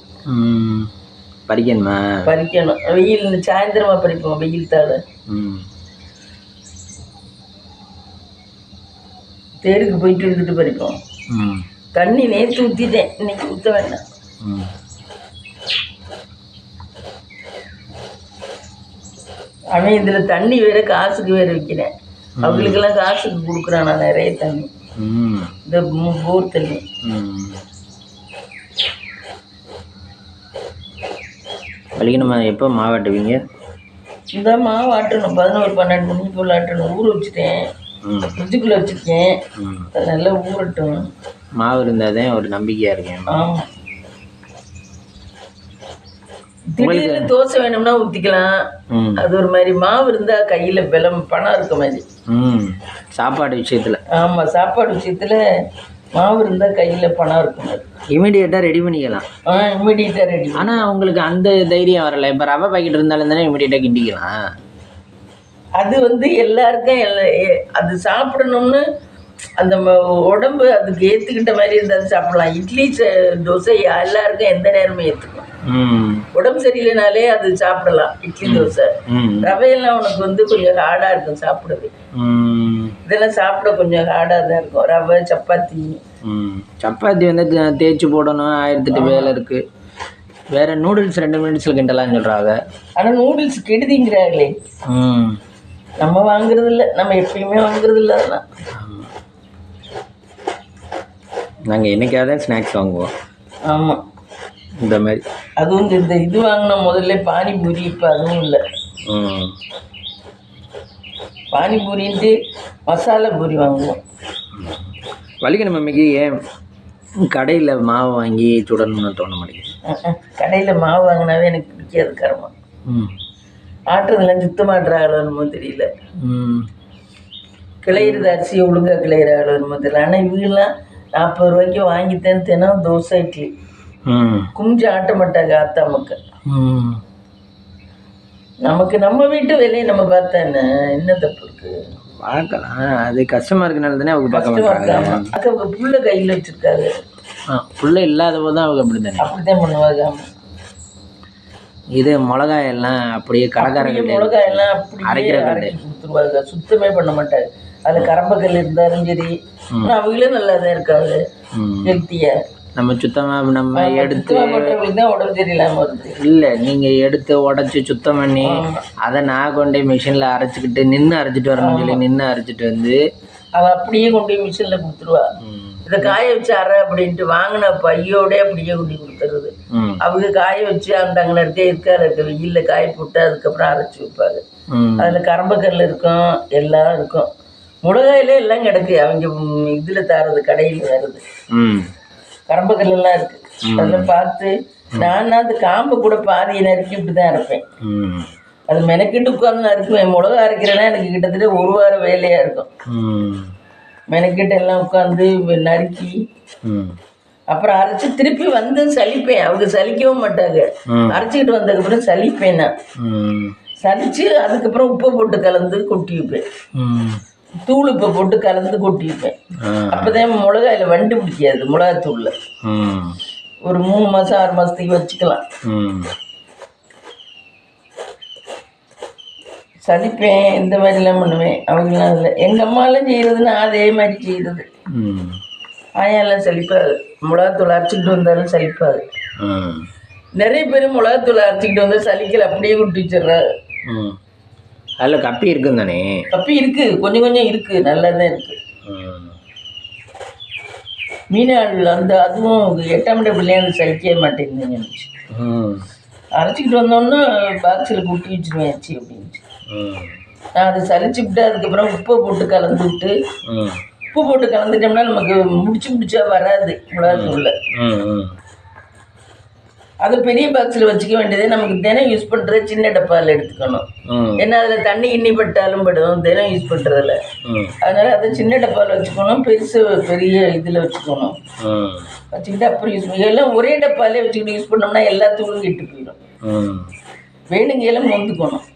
பறிக்கணுமா? பறிக்கணும். வெயில் சாயந்தரமா பறிப்போம். வெயில் தாழ தேருக்கு போயிட்டு எடுத்துட்டு பறிப்போம். தண்ணி நேற்று ஊற்றிட்டேன். இன்னைக்கு ஊற்ற வேண்டாம். அவன் இதில் தண்ணி வேற காசுக்கு வேற வைக்கிறேன். அவங்களுக்கெல்லாம் காசுக்கு கொடுக்குறான் நான் நிறைய தண்ணி. இந்த போர் தண்ணி. வலிக்கணுமா? எப்போ மாவாட்டுவீங்க? இந்த மாவு ஆட்டணும். 11-12 மணிக்கு போல் ஆட்டணும். ஊற வச்சுட்டேன். ஃப்ரிட்ஜுக்குள்ளே வச்சுருக்கேன். நல்லா ஊறட்டும். மாவு இருந்தால் தான் ஒரு நம்பிக்கையாக இருக்கேன். ஆமாம். திடீர்னு தோசை வேணும்னா ஊற்றிக்கலாம். அது ஒரு மாதிரி. மாவு இருந்தால் கையில் பணம் இருக்க மாதிரி. சாப்பாடு விஷயத்தில். ஆமாம், சாப்பாடு விஷயத்தில் மாவு இருந்தால் கையில் பணம் இருக்கும். இமீடியட்டாக ரெடி பண்ணிக்கலாம். இமீடியட்டாக ரெடி. ஆனால் உங்களுக்கு அந்த தைரியம் வரல. இப்போ ரவை பாக்கெட் இருந்தாலும் தானே இமீடியட்டாக கிண்டிக்கலாம். அது எல்லாருக்கும் அது சாப்பிடணும்னு அந்த உடம்பு அதுக்கு ஏற்றுக்கிட்ட மாதிரி இருந்தால் சாப்பிடலாம். இட்லி தோசை எல்லாருக்கும் எந்த நேரமும் ஏற்றுக்கும். உடம்பு சரியில்லைனாலே அது சாப்பிடலாம். இட்லி தோசை ரவையெல்லாம் உனக்கு கொஞ்சம் ஹார்டாக இருக்கும் சாப்பிடவே. இதெல்லாம் சாப்பிட கொஞ்சம் ஹார்டாக தான் இருக்கும். ரவை சப்பாத்தி தேய்ச்சி போடணும். 1008 வேலை இருக்குது. வேற நூடுல்ஸ் 2 மினிட்ஸில் கிண்டலாம்னு சொல்கிறாங்க. ஆனால் நூடுல்ஸ் கெடுதிங்கிறாங்களே. நம்ம வாங்குறது இல்லை. நம்ம எப்பயுமே வாங்குறது இல்லை. அதெல்லாம் நாங்கள் என்னைக்காவது ஸ்நாக்ஸ் வாங்குவோம். ஆமாம், இந்த மாதிரி. அதுவும் இந்த இது வாங்கினோம் முதல்ல பானிபூரி. இப்போ அதுவும் இல்லை. பானிபூரின்ட்டு மசாலா பூரி வாங்குவோம். வலிக்கணும் மம்மிக்கு. ஏன் கடையில் மாவு வாங்கி சுடணும்னு தோண மாட்டேங்குது? கடையில் மாவு வாங்கினாவே எனக்கு பிடிக்காது. கரமாக ஆட்டுறதுலாம் சுத்தமாட்டுறாங்களோ தெரியல. கிளையிறது அரிசியை ஒழுங்காக கிளையிறாங்களோ தெரியல. ஆனால் இவங்கெல்லாம் 40 ரூபாய்க்கு வாங்கித்தேன். தினம் தோசை இட்லி குஞ்சு ஆட்ட மாட்டாங்க ஆத்தா மக்கள். நமக்கு நம்ம வீட்டு வேலையை நம்ம பார்த்தா என்ன தப்பு இருக்கு? பார்க்கலாம். அது கஷ்டமாக இருக்கனால தானே அவங்க பார்க்க மாட்டாங்க. அவங்க புள்ள கையில் வச்சுருக்காங்க. புள்ள இல்லாத போது தான் அவங்க அப்படித்தான் பண்ணுவாங்க. இது மிளகாயெல்லாம் அப்படியே கடைக்காரங்க மிளகாயெல்லாம் அப்படியே அரைச்சி கொடுத்துருவாங்க. சுத்தமே பண்ண மாட்டாங்க. அதில் கரம்பக்கல் இருந்தாலும் சரி. அவங்களே நல்லா தான் இருக்காது. ஹெல்த்தியாக நம்ம சுத்தமாக நம்ம எடுத்து தான் உடம்பு சரியில்லாமல் வருது. இல்லை, நீங்கள் எடுத்து உடச்சி சுத்தம் பண்ணி அதை நான் கொண்டு போய் மிஷினில் அரைச்சிக்கிட்டு அரைச்சிட்டு வரணும்னு சொல்லி அரைச்சிட்டு வந்து அவள் அப்படியே கொண்டு போய் மிஷினில் கொடுத்துருவா. இதை காய வச்சு அரை அப்படின்ட்டு வாங்கின பையோட அப்படியே கொண்டு கொடுத்துருது. அவங்க காய வச்சு அந்த அங்கே இருக்க வெயிலில் காய போட்டு அதுக்கப்புறம் அரைச்சி வைப்பாங்க. அதில் கரம்பக்கல் இருக்கும், எல்லாம் இருக்கும். மிளகாயிலே எல்லாம் கிடக்கு. அவங்க இதில் தரது கடையில் வருது. கரம்பக்கல்லாம் இருக்கு. அதெல்லாம் பார்த்து நான் அந்த காம்பை கூட பாதியை நறுக்கி இப்படி தான் இருப்பேன். ம் அது மெனக்கிட்டு உட்காந்து நறுக்குவேன். மிளகா அரைக்கிறேன்னா எனக்கு கிட்டத்தட்ட ஒரு வாரம் வேலையாக இருக்கும். மெனக்கிட்டு எல்லாம் உட்காந்து நறுக்கி அப்புறம் அரைச்சி திருப்பி வந்து சலிப்பேன். அவங்க சலிக்கவும் மாட்டாங்க. அரைச்சிக்கிட்டு வந்ததுக்கப்புறம் சலிப்பேன். நான் சலிச்சு அதுக்கப்புறம் உப்பை போட்டு கலந்து கொட்டி வைப்பேன். தூள் உப்பை போட்டு கலந்து கொட்டி வைப்பேன். அப்போதான் மிளகாயில வண்டு பிடிக்காது. மிளகாத்தூளில் ஒரு 3 மாதம் 6 மாதத்துக்கு வச்சுக்கலாம். சலிப்பேன். இந்த மாதிரிலாம் பண்ணுவேன். அவங்களாம் இல்லை. எங்கள் அம்மாலாம் செய்கிறதுன்னா அதே மாதிரி செய்கிறது. ஆயாலாம் சலிப்பாது. மிளகாத்தூள் அரைச்சிக்கிட்டு வந்தாலும் சலிப்பாது. நிறைய பேர் மிளகாத்தூள் அரைச்சிக்கிட்டு வந்து சலிக்கல அப்படியே விட்டு வச்சிடுறாரு. அதில் கப்பி இருக்குன்னு தானே? கப்பி இருக்குது, கொஞ்சம் கொஞ்சம் இருக்குது, நல்லா தான் இருக்குது. மீனாள் அந்த அதுவும் 8ஆம் பிள்ளைங்க சலிக்கவே மாட்டேங்குதுன்னு நினச்சி அரைச்சிக்கிட்டு வந்தோன்னா பாக்ஸில் கூட்டி வச்சுருவேன் ஆச்சு அப்படின்ட்டு. நான் அதை சலிச்சுவிட்டு அதுக்கப்புறம் உப்பை போட்டு கலந்து விட்டு உப்பு போட்டு கலந்துட்டோம்னா நமக்கு முடிச்சா வராது மிளகாத்தூள்ல. அதை பெரிய பாக்ஸில் வச்சுக்க வேண்டியதே. நமக்கு தினம் யூஸ் பண்ணுறது சின்ன டப்பாவில் எடுத்துக்கணும். ஏன்னா அதில் தண்ணி இன்னி பட்டாலும் படும் தினம் யூஸ் பண்ணுறதில்ல. அதனால அதை சின்ன டப்பாவில் வச்சுக்கணும். பெரிய இதில் வச்சுக்கணும். வச்சுக்கிட்டு அப்புறம் யூஸ் பண்ணி எல்லாம் ஒரே டப்பாலே வச்சுக்கிட்டு யூஸ் பண்ணோம்னா எல்லா தூளும் கெட்டு போயிடும். வேணுங்க எல்லாம் மொந்துக்கணும்.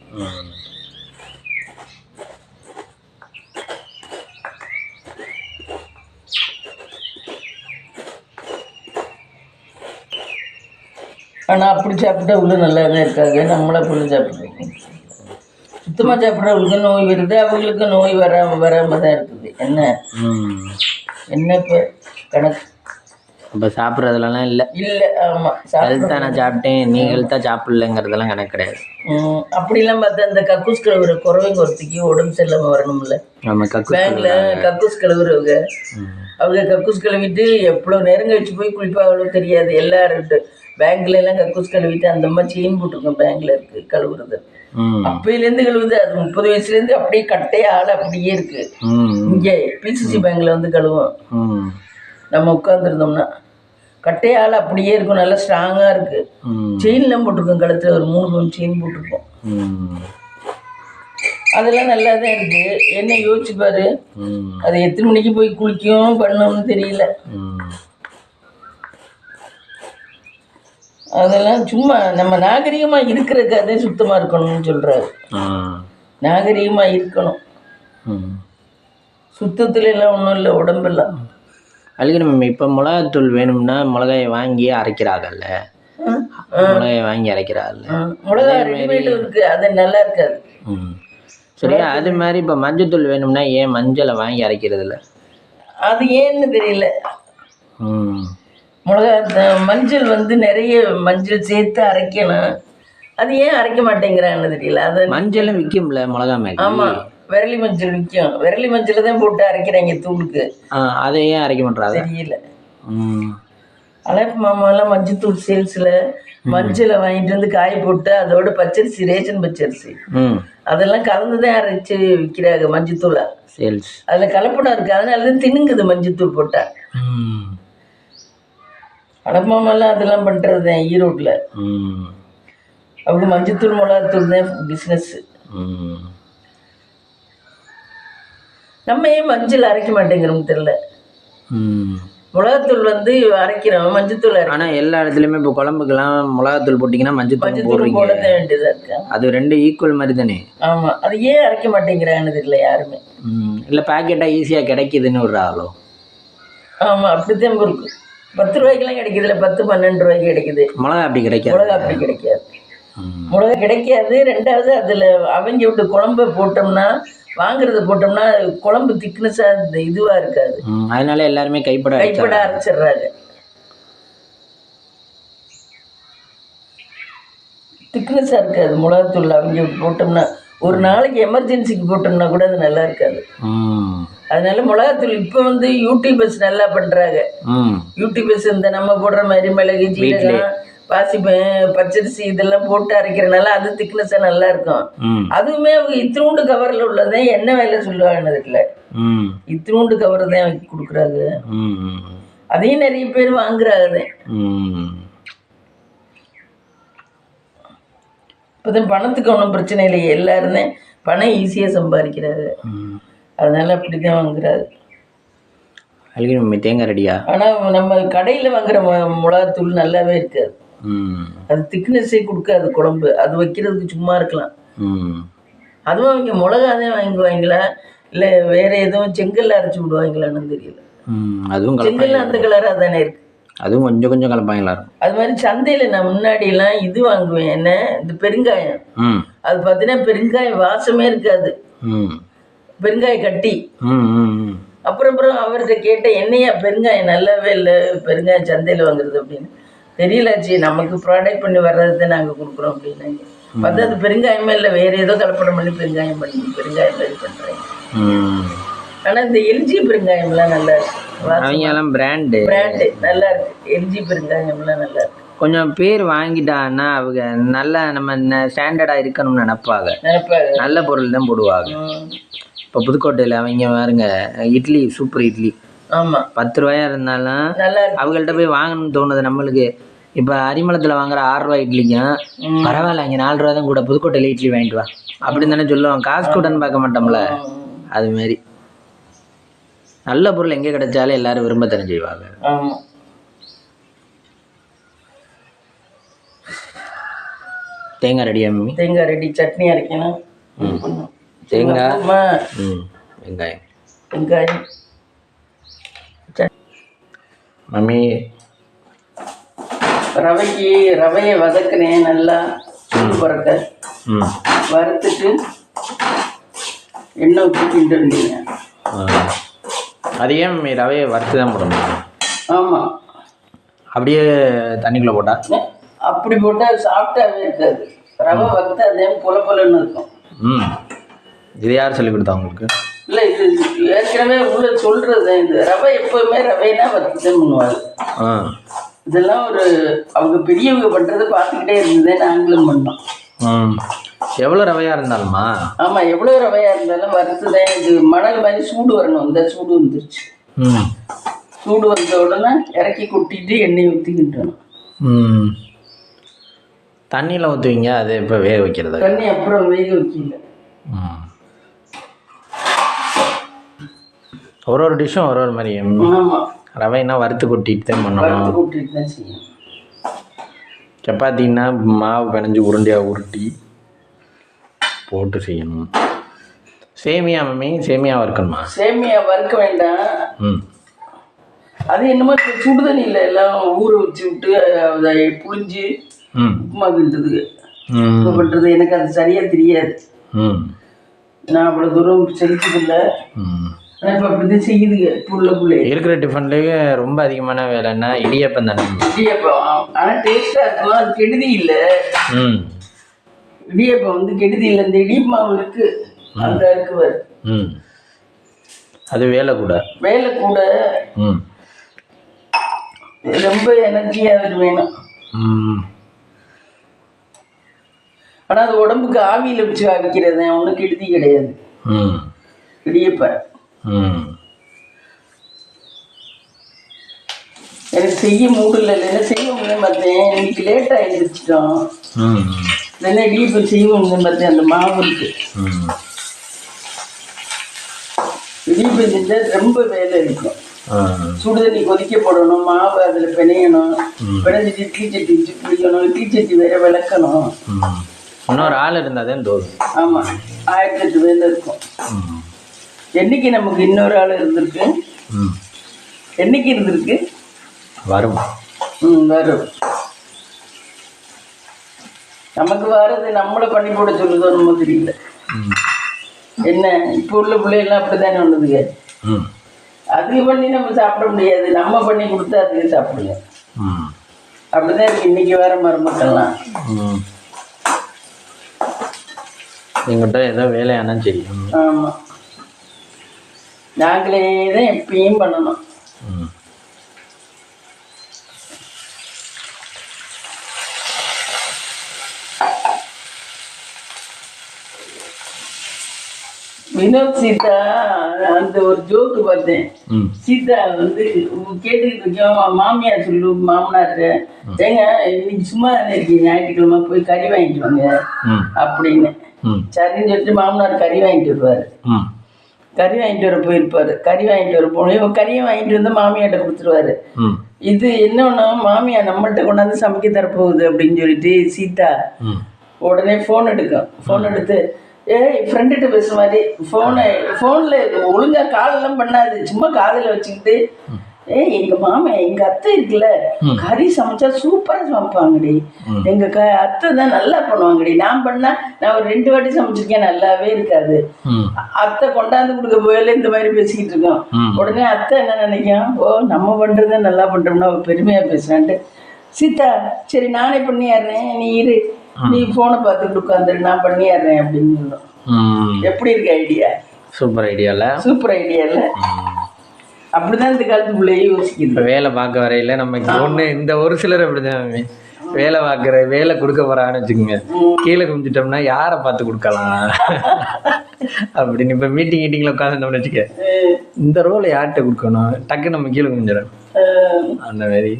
ஆனால் அப்படி சாப்பிட்டவங்களும் நல்லா தான் இருக்காங்க. நம்மளை பொண்ணு சாப்பிட்றோம். சுத்தமாக சாப்பிட்றவங்களுக்கு நோய் வருது. அவங்களுக்கு நோய் வராமல் தான் இருக்குது. என்ன இப்போ கணக்கு? இப்போ சாப்பிட்றதுலாம் இல்லை. ஆமாம், ஹெல்த்தாக நான் சாப்பிட்டேன், நீ ஹெல்த்தாக சாப்பிட்லங்கிறதெல்லாம் கணக்கு கிடையாது. அப்படிலாம் பார்த்தா இந்த கக்கூஸ் கழுவுற குறவைங்க ஒருத்திக்கு உடம்பு சரியில்லாமல் வரணும்ல. நம்ம பேங்கில் கக்கூஸ் கழுவுறவங்க அவங்க கக்கூஸ் கழுவிட்டு எவ்வளோ நேரம் கழிச்சு போய் குளிப்பாங்களோ தெரியாது. எல்லாரும் பேங்க்ல எல்லாம் கக்கூஸ் கழுவிட்டு அந்த மாதிரி செயின் போட்டிருக்கோம். பேங்க்ல இருக்கு கழுவுறது. அப்பையிலேருந்து கழுவுது. அது 30 வயசுலேருந்து அப்படியே கட்டையே ஆள் அப்படியே இருக்கு. இங்கே பிசிசி பேங்க்ல வந்து கழுவோம். நம்ம உட்காந்துருந்தோம்னா கட்டையே ஆள் அப்படியே இருக்கும். நல்லா ஸ்ட்ராங்கா இருக்கு. செயின்லாம் போட்டிருக்கோம். கழுத்துல ஒரு 3 பவுன் செயின் போட்டிருக்கோம். அதெல்லாம் நல்லா தான் இருக்கு. என்ன யோசிச்சு பாரு. அது எத்தனை மணிக்கு போய் குளிக்கும் பண்ணணும்னு தெரியல. அதெல்லாம் சும்மா நம்ம நாகரிகமாக இருக்கிறதுக்காக சுத்தமாக இருக்கணும்னு சொல்கிறாரு. நாகரிகமாக இருக்கணும். சுத்தத்துல எல்லாம் ஒன்றும் இல்லை. உடம்பெல்லாம் அதுக்கு நம்ம இப்போ மிளகாத்தூள் வேணும்னா மிளகாயை வாங்கி அரைக்கிறாங்கல்ல. மிளகாயை வாங்கி அரைக்கிறாங்கல்ல. மிளகா ரெடிமேடு இருக்கு. அது நல்லா இருக்காது. சரியா? அது மாதிரி இப்போ மஞ்சத்தூள் வேணும்னா ஏன் மஞ்சளை வாங்கி அரைக்கிறது இல்லை? அது ஏன்னு தெரியல. மஞ்சள் வந்து நிறைய மஞ்சள் சேர்த்து அரைக்கணும். அது ஏன் அரைக்க மாட்டேங்கிறான்னு தெரியல. அது மஞ்சளும் விற்கும்ல மிளகா மேலே. ஆமாம், விரலி மஞ்சள் விற்கும். விரலி மஞ்சளை தான் போட்டு அரைக்கிறாங்க தூளுக்கு. அதை ஏன் அரைக்க மாட்டாங்க தெரியல. அழைப்பு மாமாலாம் மஞ்சத்தூள் சேல்ஸில் மஞ்சளை வாங்கிட்டு வந்து காய போட்டு அதோட பச்சரிசி, ரேஷன் பச்சரிசி அதெல்லாம் கலந்து தான் அரைச்சி விற்கிறாங்க மஞ்சத்தூளை. சேல்ஸ் அதில் கலப்படம் இருக்குது. அதனால தான் திணுங்குது மஞ்சத்தூள் போட்டால். அடமாமெல்லாம் அதெல்லாம் பண்ணுறது தான் ஈரோட்டில். அவங்க மஞ்சத்தூள் மிளகாத்தூள் தான் பிஸ்னஸ்ஸு. நம்ம ஏன் மஞ்சள் அரைக்க மாட்டேங்கிறோம்னு தெரியல. மிளகாத்தூள் வந்து அரைக்கிறோம், மஞ்சத்தூள். ஆனால் எல்லா இடத்துலையுமே இப்போ குழம்புக்கெல்லாம் மிளகாத்தூள் போட்டிங்கன்னா மஞ்சத்தூள் போட தான் வேண்டியதாக இருக்கு. அது 2 ஈக்குவல் மாதிரி தானே. ஆமாம், அது ஏன் அரைக்க மாட்டேங்கிறாங்கன்னு தெரியல யாருமே. இல்லை பேக்கெட்டாக ஈஸியாக கிடைக்கிதுன்னு ஒரு ஆளோ. ஆமாம், அப்படித்தான் இருக்கு. 10 ரூபாய்க்கெல்லாம் கிடைக்குதுல்ல. 10-12 ரூபாய்க்கு கிடைக்குது. மிளகா அப்படி கிடைக்காது. மிளகா அப்படி கிடைக்காது. மிளகா கிடைக்காது. ரெண்டாவது அதில் அவங்க விட்டு குழம்பு போட்டோம்னா, வாங்குறத போட்டோம்னா குழம்பு திக்னஸாக இதுவாக இருக்காது. அதனால எல்லாருமே கைப்பட அரைச்சிடுறாங்க. திக்னஸாக இருக்காது மிளகாத்தூள். அவங்க போட்டோம்னா ஒரு நாளைக்கு எமர்ஜென்சிக்கு போட்டோம்னா கூட அது நல்லா இருக்காது. அதனால மிளகாத்தூள் இப்போ வந்து யூடியூபர்ஸ் நல்லா பண்ணுறாங்க. யூடியூபர்ஸ் இந்த நம்ம போடுற மாதிரி மிளகு, ஜீரகம், பச்சரிசி இதெல்லாம் போட்டு அரைக்கிறனால அது திக்னஸாக நல்லா இருக்கும். அதுவுமே அவங்க இத்தினூண்டு கவரில் உள்ளதான் என்ன வேலை சொல்லுவாங்கன்னு தெரியல. இத்தினூண்டு கவர் தான் அவங்க கொடுக்குறாங்க. அதையும் நிறைய பேர் வாங்குறாங்க. இப்போதான் பணத்துக்கு ஒன்றும் பிரச்சனை இல்லை, எல்லாருமே பணம் ஈஸியாக சம்பாதிக்கிறாரு, அதனால அப்படி தான் வாங்குறாரு. அதுக்கு நம்ம தேங்காய் ரெடியா? ஆனால் நம்ம கடையில் வாங்குற மிளகாத்தூள் நல்லாவே இருக்காது. அது திக்னஸே கொடுக்காது குழம்பு. அது வைக்கிறதுக்கு சும்மா இருக்கலாம். அதுவும் அவங்க மிளகாதான் வாங்குவாங்களா இல்லை வேற எதுவும் செங்கல்ல அரைச்சி விடுவாங்களான்னு தெரியல. அதுவும் செங்கல்ல அந்த கலராக தானே இருக்கு. அதுவும் கொஞ்சம் கொஞ்சம் கலப்பாங்களா? அது மாதிரி சந்தையில் நான் முன்னாடியெல்லாம் இது வாங்குவேன், என்ன இந்த பெருங்காயம். அது பார்த்தீங்கன்னா பெருங்காயம் வாசமே இருக்காது, பெருங்காய கட்டி. அப்புறம் அவர்கிட்ட கேட்டேன், என்னையா பெருங்காயம் நல்லாவே இல்லை, பெருங்காயம் சந்தையில் வாங்குறது அப்படின்னு. தெரியலாச்சு, நமக்கு ப்ராடக்ட் பண்ணி வர்றது தான் நாங்கள் கொடுக்குறோம் அப்படின்னாங்க. பார்த்தா அது பெருங்காயமே இல்லை, வேறு ஏதோ கலப்படம் பண்ணி பெருங்காயம் மாதிரி பண்ணுறேன். ஆனால் இந்த எல்ஜி பெருங்காயம்லாம் நல்லா இருக்கு, அவங்கெல்லாம் பிராண்டு நல்லா இருக்கு. எல்ஜி பெருங்காயம்லாம் நல்லா இருக்கு. கொஞ்சம் பேர் வாங்கிட்டான்னா அவங்க நல்லா நம்ம ஸ்டாண்டர்டாக இருக்கணும்னு நினைப்பாங்க, நல்ல பொருள் தான் போடுவாங்க. இப்போ புதுக்கோட்டையில் அவங்க பாருங்க, இட்லி சூப்பர் இட்லி. ஆமாம், 10 ரூபாயா இருந்தாலும் அவங்கள்ட்ட போய் வாங்கணும்னு தோணுது நம்மளுக்கு. இப்போ அரிமளத்தில் வாங்குற 6 ரூபா இட்லிக்கும் பரவாயில்ல இங்கே 4 ரூபா தான் கூட, புதுக்கோட்டையில் இட்லி வாங்கிட்டு வா அப்படின்னு தானே சொல்லுவாங்க. காசு கூடன்னு பார்க்க மாட்டோம்ல. அதுமாரி நல்ல பொருள் எங்கே கிடைச்சாலும் எல்லாரும் விரும்ப தெரிஞ்சுவாங்க. தேங்காய் ரெடியா மம்மி? தேங்காய் ரெடி, சட்னி அரைக்கணும். தேங்காய், வெங்காயம், மம்மி. ரவையை வதக்கினேன் நல்லா, சூடு பறக்க வறுத்துட்டு எண்ணெய் ஊற்றி கிண்ட வேண்டியங்க. அது ஏன் மம்மி ரவையை வறுத்து தான் போடணும்? ஆமாம், அப்படியே தண்ணிக்குள்ளே போட்டா? அப்படி போட்டால் சாஃப்டாகவே இருக்காது, ரவை வறுத்து அதே பொலன்னு இருக்கும். இது யார் சொல்லி கொடுத்தா உங்களுக்கு? இல்லை, இது ஏற்கனவே உள்ள சொல்கிறது. இது ரவை எப்போவுமே ரவைனா வறுத்து தான் பண்ணுவாங்க. இதெல்லாம் அவங்க பெரியவங்க பண்ணுறதை பார்த்துக்கிட்டே இருந்ததே நாங்களும் பண்ணோம். எவ்வளோ ரவையாக இருந்தாலுமா? ஆமாம், எவ்வளோ ரவையாக இருந்தாலும் வறுத்து தான். இது மணல் மாதிரி சூடு வரணும், இந்த சூடு வந்துருச்சு. சூடு வந்த உடனே இறக்கி கொட்டிட்டு எண்ணெய் ஊற்றிக்கிட்டணும். தண்ணியில் ஊற்றுவீங்க, அது இப்போ வேக வைக்கிறது? தண்ணி அப்புறம் வேக வைக்கல. ஒரு டிஷ்ஷும் ஒரு மாதிரி. ஆமாம், ரவைனா வறுத்து கொட்டிட்டு தான் பண்ணணும். கொட்டிட்டு தான் செய்யணும். சப்பாத்தின்னா மாவு பிணைஞ்சு உருண்டையாக உருட்டி போட்டு செய்யணும். சேமியா மம்மி, சேமியா வறுக்கணுமா? சேமியா வறுக்க வேண்டாம். அது என்னமோ சுடு தண்ணியில் எல்லாம் ஊற வச்சு விட்டு அதை புளிஞ்சு உப்புமா கிண்டுது பண்ணுறது. எனக்கு அது சரியாக தெரியாது, நான் அவ்வளோ தூரம் செலுத்ததில்லை. ஆனால் இப்போ அப்படி தான் செய்யுதுங்க புள்ள இருக்கிற டிஃபன்லேயே. ரொம்ப அதிகமான வேலைன்னா இடியப்பம் தானே? இடியப்பம் ஆனால் டேஸ்ட்டாக இருக்கும், அது கெடுதி இல்லை. இடியப்பம் வந்து கெடுதி இல்லை. இந்த இடியப்பம் இருக்கு, அந்த இருக்குவார், அது வேலை கூட ரொம்ப எனர்ஜியாக வேணும். ஆனால் அது உடம்புக்கு ஆவியில் வச்சு வைக்கிறது ஒன்றும் கெடுதி கிடையாது. இடியப்பம் எனக்கு செய்ய மூடல, இல்லைன்னா செய்வோம்னு பார்த்தேன். இன்னைக்கு லேட்டாக எழுந்திரிச்சிட்டோம், இல்லைன்னா இடியப்பம் செய்வோம்னு பார்த்தேன். அந்த மாவு இருக்கு, இடியப்பம் செஞ்சால் ரொம்ப வேலை இருக்கும். சுடுதண்ணி கொதிக்க போடணும், மாவு அதில் பிணையணும், பிணைஞ்சிட்டு இட்லி சட்டி வச்சு பிடிக்கணும், இட்லி சட்டி வேற விளக்கணும். இன்னொரு ஆள் இருந்தால் தோறும். ஆமாம், 1008 வேலை இருக்கும். என்னைக்கு நமக்கு இன்னொரு ஆள் இருந்திருக்கு? என்னைக்கு இருந்திருக்கு? வரும். வரும். நமக்கு வர்றது நம்மளை பண்ணி போட சொல்லுதோ நம்ம தெரியல. என்ன இப்போ உள்ள பிள்ளைகள்லாம் அப்படித்தானே ஒன்றுதுங்க. அதுக்கு பண்ணி நம்ம சாப்பிட முடியாது, நம்ம பண்ணி கொடுத்தா அதுக்கு சாப்பிடுங்க. அப்படிதான் இருக்கு இன்னைக்கு வர மருமக்கள்லாம். எங்கிட்ட ஏதோ வேலையானா சரி. ஆமாம், நாங்களே தான் எப்பயும் பண்ணணும். வினோத் சீதா அந்த ஒரு ஜோக்கு பார்த்தேன். சீதா வந்து கேட்டுக்கிட்டு இருக்கோம், மாமியார் சொல்லு மாமனார், ஏங்க இன்னைக்கு சும்மா தானே இருக்கீங்க, ஞாயிற்றுக்கிழமை போய் கறி வாங்கிட்டு வாங்க அப்படின்னு. சரின்னு சொல்லிட்டு மாமனார் கறி வாங்கிட்டு வருவார். கறி வாங்கிட்டு வர போயிருப்பாரு. கறி வாங்கிட்டு வர போனோம், கறியை வாங்கிட்டு வந்து மாமியார்ட்ட கொடுத்துருவாரு. இது என்னன்னா மாமியார் நம்மள்கிட்ட கொண்டாந்து சமைக்க தரப்போகுது அப்படின்னு சொல்லிட்டு சீதா உடனே ஃபோன் எடுக்கும். ஃபோன் எடுத்து ஃப்ரெண்டுகிட்ட பேசுற மாதிரி ஃபோனில் ஒழுங்காக காலெல்லாம் பண்ணாது, சும்மா காதில் வச்சுக்கிட்டு எங்கள் மாமன் எங்கள் அத்தை இருக்குல்ல, கறி சமைச்சா சூப்பராக சமைப்பாங்கடி, எங்கள் அத்தை தான் நல்லா பண்ணுவாங்கடி, நான் பண்ணால் நான் ஒரு 2 வாட்டி சமைச்சிருக்கேன், நல்லாவே இருக்காது. அத்தை கொண்டாந்து கொடுக்க போயில இந்த மாதிரி பேசிக்கிட்டு இருக்கோம். உடனே அத்தை என்ன நினைக்கும், ஓ நம்ம பண்ணுறத நல்லா பண்ணுறோம்னா பெருமையாக பேசுகிறான்ட்டு, சீதா சரி நானே பண்ணிடுறேன், நீ இரு, நீ ஃபோனை பார்த்துக்கிட்டு உட்காந்துரு, நான் பண்ணிடுறேன் அப்படின்னு சொல்லும். எப்படி இருக்கு ஐடியா? சூப்பர் ஐடியாவில். சூப்பர் ஐடியாவில் அப்படிதான் இந்த காலத்துக்குள்ளேயே யோசிக்கிறேன். வேலை பார்க்க வரையில நமக்கு ஒன்று இந்த ஒரு சிலர் அப்படிதான் வேலை பார்க்குற வேலை கொடுக்க போறான்னு வச்சுக்கோங்க, கீழே குமிச்சிட்டோம்னா யாரை பார்த்து கொடுக்கலாம் அப்படின்னு. இப்போ மீட்டிங்கில் உட்காந்துட்டோம்னு வச்சுக்க, இந்த ரோலை யார்கிட்ட கொடுக்கணும், டக்கு நம்ம கீழே குமிஞ்சிடும் அந்த மாதிரி.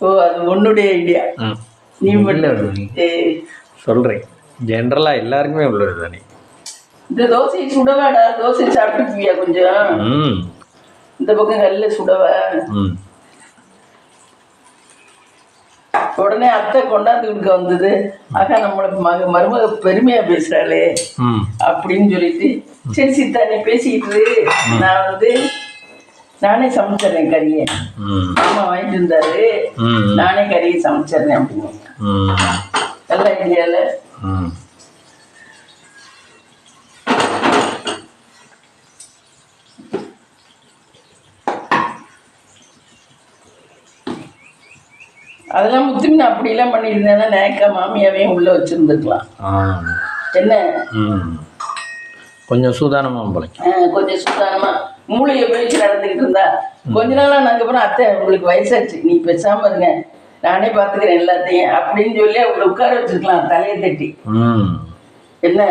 ஓ அது உன்னுடைய ஐடியா? நீ சொல்கிறேன் ஜென்ரலாக எல்லாருக்குமே உள்ளது தானே. இந்த தோசை சுடவாடா, தோசை சாப்பிட்டுக்குவியா கொஞ்சம்? இந்த பக்கம் கல்ல சுடவா? உடனே அத்தை கொண்டாந்து கொடுக்க வந்தது, ஆகா நம்மளுக்கு மருமக பெருமையா பேசுறாளே அப்படின்னு சொல்லிட்டு, சரி சீதா நீ பேசிக்கிட்டு நான் வந்து நானே சமைச்சிடுறேன் கறியை, அம்மா வாங்கிட்டு இருந்தாரு, நானே கறியை சமைச்சிடுறேன் அப்படின்னு. நல்ல ஐடியால அதெல்லாம் முத்துமின் அப்படிலாம் பண்ணியிருந்தேன்னா நேக்கா மாமியாவையும் உள்ள வச்சிருந்துக்கலாம். என்ன கொஞ்சம் சூதானமா போல, கொஞ்சம் சூதானமா மூளையை போயிடுச்சு நடந்துக்கிட்டு இருந்தா கொஞ்ச நாள் அதுக்கப்புறம், அத்தை உங்களுக்கு வயசாச்சு, நீ பேசாம இருங்க, நானே பார்த்துக்கிறேன் எல்லாத்தையும் அப்படின்னு சொல்லி அவங்களை உட்கார வச்சிருக்கலாம் தலையை தட்டி. என்ன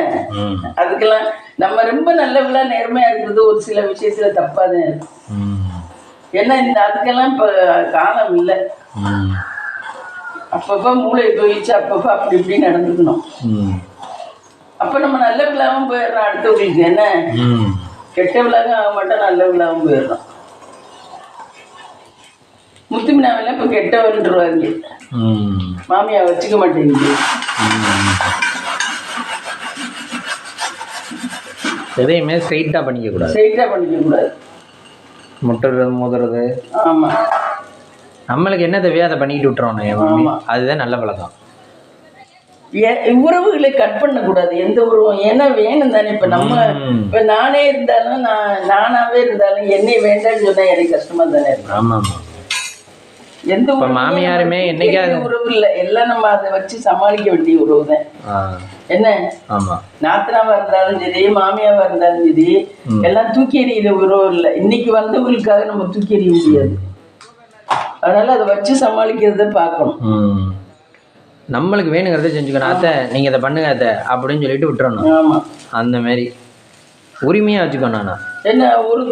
அதுக்கெல்லாம் நம்ம ரொம்ப நல்லவங்களா நேர்மையா இருக்கிறது ஒரு சில விஷயத்துல தப்பாதான் இருக்கும். ஏன்னா இந்த அதுக்கெல்லாம் இப்ப காலம் இல்லை. அப்பப்போ மூளை போயிடுச்சு, அப்பப்போ அப்படி இப்படி நடந்துக்கணும். அப்ப நம்ம நல்ல விழாவும் போயிடுறோம் அடுத்தவங்களுக்கு. என்ன கெட்ட விழாவும் ஆக மாட்டோம், நல்ல விழாவும் போயிடுறோம். முத்துமினாவில இப்ப கெட்டவன்றாங்க, மாமியா வச்சுக்க மாட்டேங்குது. எதையுமே ஸ்ட்ரைட்டா பண்ணிக்க கூடாது, ஸ்ட்ரைட்டா பண்ணிக்க கூடாது, முட்டுறது மோதுறது. ஆமா நம்மளுக்கு என்ன தேவையோ அதை பண்ணிட்டு விட்டுறோம், அதுதான் நல்ல பழக்கம். உறவுகளை கட் பண்ண கூடாது, எந்த உறவும். ஏன்னா வேணும் தானே. இப்ப நம்ம இப்ப நானே இருந்தாலும் நானாவே இருந்தாலும் என்னை வேண்டாம்னு சொன்னா எனக்கு கஷ்டமா தானே இருக்கும். ஆமா ஆமா. எந்த மாமியாருமே என்னைக்காவது உறவு இல்லை, எல்லாம் நம்ம அதை வச்சு சமாளிக்க வேண்டிய உறவு தான். என்ன நாத்தனாவா இருந்தாலும் சரி, மாமியாவா இருந்தாலும் சரி, எல்லாம் தூக்கி எறிகிற உறவு இல்லை. இன்னைக்கு வந்தவங்களுக்காக நம்ம தூக்கி எறிய முடியாது. அதனால அதை வச்சு சமாளிக்கிறத பார்க்கணும். நம்மளுக்கு வேணுங்கிறத செஞ்சுக்கணும். அத்தை நீங்க இதை பண்ணுங்க அத்தை அப்படின்னு சொல்லிட்டு விட்டுறணும். ஆமா அந்த மாதிரி உரிமையா வச்சுக்கணும். நான் என்ன ஒரு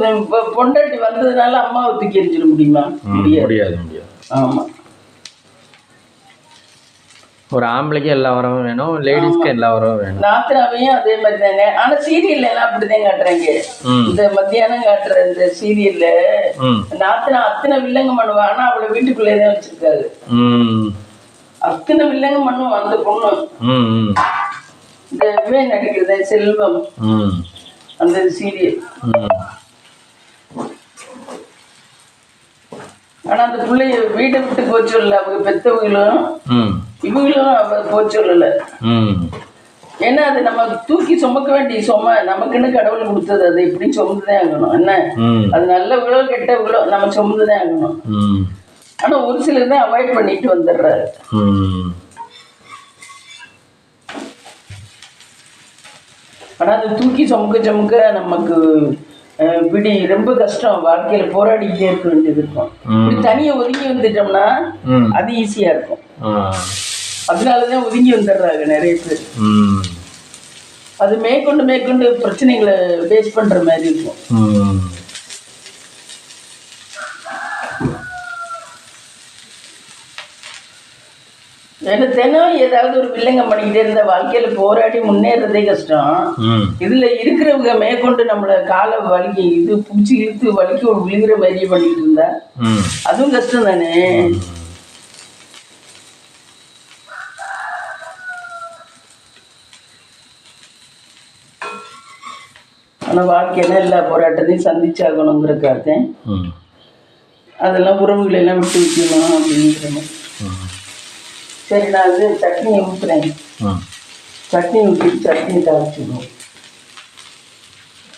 பொண்டாட்டி வந்ததுனால அம்மாவை தூக்கி எறிஞ்சிட முடியுமா? முடியாது முடியாது. ஆமா ஒரு ஆம்பளைக்கு எல்லா உறவும் வேணும், லேடிஸ்க்கு எல்லா உறவும் வேணும். நாத்தனாவையும் அதே மாதிரி தானே. ஆனா சீரியல்ல எல்லாம் அப்படிதான் காட்டுறாங்க. இந்த மத்தியானம் காட்டுற இந்த சீரியல்ல நாத்தனா அத்தனை வில்லங்க பண்ணுவா, ஆனா அவளை வீட்டுக்குள்ளேதான் வச்சிருக்காரு. அத்தனை வில்லங்க பண்ணுவோம் அந்த பொண்ணு. இந்த நடிக்கிறத செல்வம் அந்த சீரியல். ஆனா அந்த பிள்ளைய வீட்டை விட்டு போச்சு சொல்லல, அவங்க பெத்தவங்களும் இவங்களும் போச்சு சொல்லல. ஏன்னா அது நம்ம தூக்கி சுமக்க வேண்டிய சும, நமக்குன்னு கடவுள் கொடுத்தது, அது இப்படி சுமந்துதான் ஆகணும். என்ன அது நல்லவங்களோ கெட்டவங்களோ நம்ம சுமந்துதான் ஆகணும். ஆனா ஒரு சிலர் தான் அவாய்ட் பண்ணிட்டு வந்துடுறாரு. ஆனா அது தூக்கி சுமக்க நமக்கு இப்படி ரொம்ப கஷ்டம். வாழ்க்கையில போராடிக்கிட்டே இருக்க வேண்டியது இருக்கும். இப்படி தனியா ஒதுங்கி வந்துட்டோம்னா அது ஈஸியா இருக்கும். அதனாலதான் ஒதுங்கி வந்துடுறாங்க நிறைய பேர். அது மேற்கொண்டு பிரச்சனைகளை ஃபேஸ் பண்ணுற மாதிரி இருக்கும். ஏன்னா தினம் ஏதாவது ஒரு வில்லங்கம் பண்ணிக்கிட்டே இருந்த வாழ்க்கையில போராடி முன்னேறதே கஷ்டம். இதுல இருக்கிறவங்க மேற்கொண்டு நம்மளை காலை வலிக்கு இது பிடிச்சி இழுத்து வலிக்கு விழுகிற மாதிரியே பண்ணிட்டு இருந்தா அதுவும் கஷ்டம் தானே. ஆனால் வாழ்க்கையில எல்லா போராட்டத்தையும் சந்திச்சாகணுங்கிறக்காக அதெல்லாம் உறவுகளை எல்லாம் விட்டு வைக்கணும் அப்படிங்கிறேன். சரி, நான் அது சட்னி ஊற்றுறேன். சட்னி ஊற்றி சட்னி தாளிச்சிடுவோம்.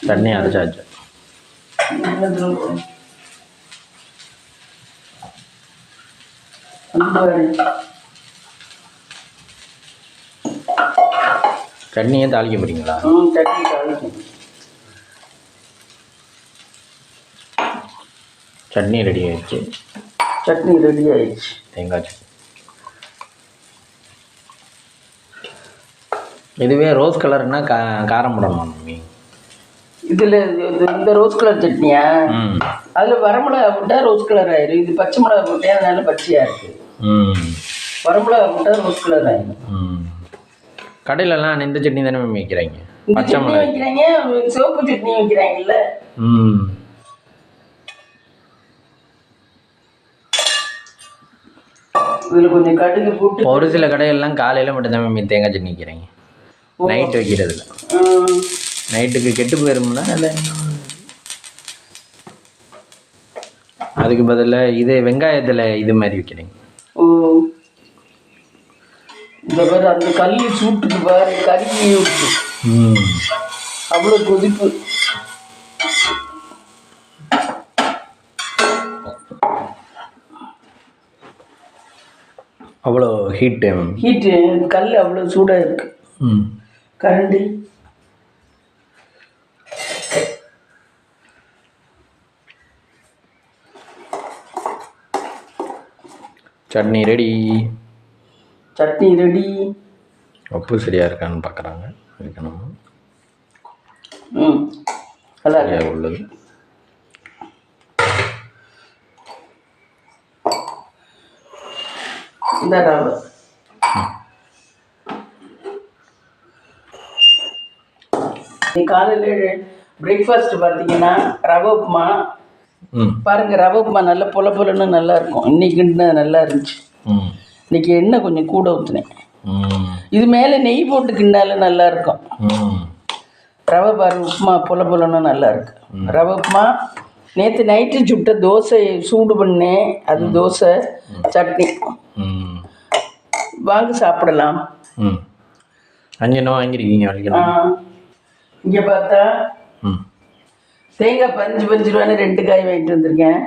சட்னி அரைச்சாச்சு. சட்னியே தாளிக்க போறீங்களா? சட்னி தாளிக்கணும். சட்னி ரெடி ஆயிடுச்சு. தேங்காய் சட்னி. இதுவே ரோஸ் கலர்னா காரம் போடணுமா மம்மி? இதில் இந்த ரோஸ் கலர் சட்னியா? அதில் வரமிளகா போட்டால் ரோஸ் கலர் ஆயிடும். இது பச்சை மிளகா போட்டேன், அதனால பச்சையாக இருக்குது. வரமிளகா போட்டால் ரோஸ் கலர் ஆயிடும். கடையிலலாம் இந்த சட்னி தானே மம்மி வைக்கிறாங்க? பச்சை மிளகா வைக்கிறாங்க, சிவப்பு சட்னி வைக்கிறாங்கல்ல. இதில் கொஞ்சம் கடுகு போட்டு. ஒரு சில கடையெல்லாம் காலையில் மட்டும்தான் மம்மி தேங்காய் சட்னி வைக்கிறாங்க, நைட்டு வைக்கிறதுல. நைட்டுக்கு கெட்டு போயிரும்னா அதுக்கு பதிலாக இது வெங்காயத்தில் இது மாதிரி வைக்கிறீங்க. இந்த மாதிரி அந்த கல் சூட்டுக்கு பாரு கருகி விட்டு அவ்வளோ கொதிப்பு. அவ்வளோ ஹீட்டு கல் அவ்வளோ சூடாக இருக்கு. கரண்டி சட்னி ரெடி. உப்பு சரியாக இருக்கான்னு பார்க்குறாங்க. இருக்கணும். சரியாக உள்ளது. இந்த ரவை காலையில் பிரேக்ஃபாஸ்ட் பார்த்தீங்கன்னா ரவை உப்புமா பாருங்க. ரவை உப்புமா நல்லா பொல பொலன்னு நல்லா இருக்கும். இன்னைக்கு நல்லா இருந்துச்சு. இன்னைக்கு எண்ணெய் கொஞ்சம் கூட ஊற்றுனேன். இது மேலே நெய் போட்டு கிண்டாலும் நல்லா இருக்கும். ரவை பாருங்க உப்புமா பொல பொலன்னு நல்லா இருக்கு. ரவை உப்புமா நேற்று நைட்டு சுட்ட தோசை சூடு பண்ணேன். அது தோசை சட்னி வாங்க சாப்பிடலாம். அங்கே என்ன வாங்கிருக்கீங்க? இங்கே பார்த்தா தேங்காய் 5 ரூபான்னு 2 காய் வாங்கிட்டு வந்திருக்கேன்.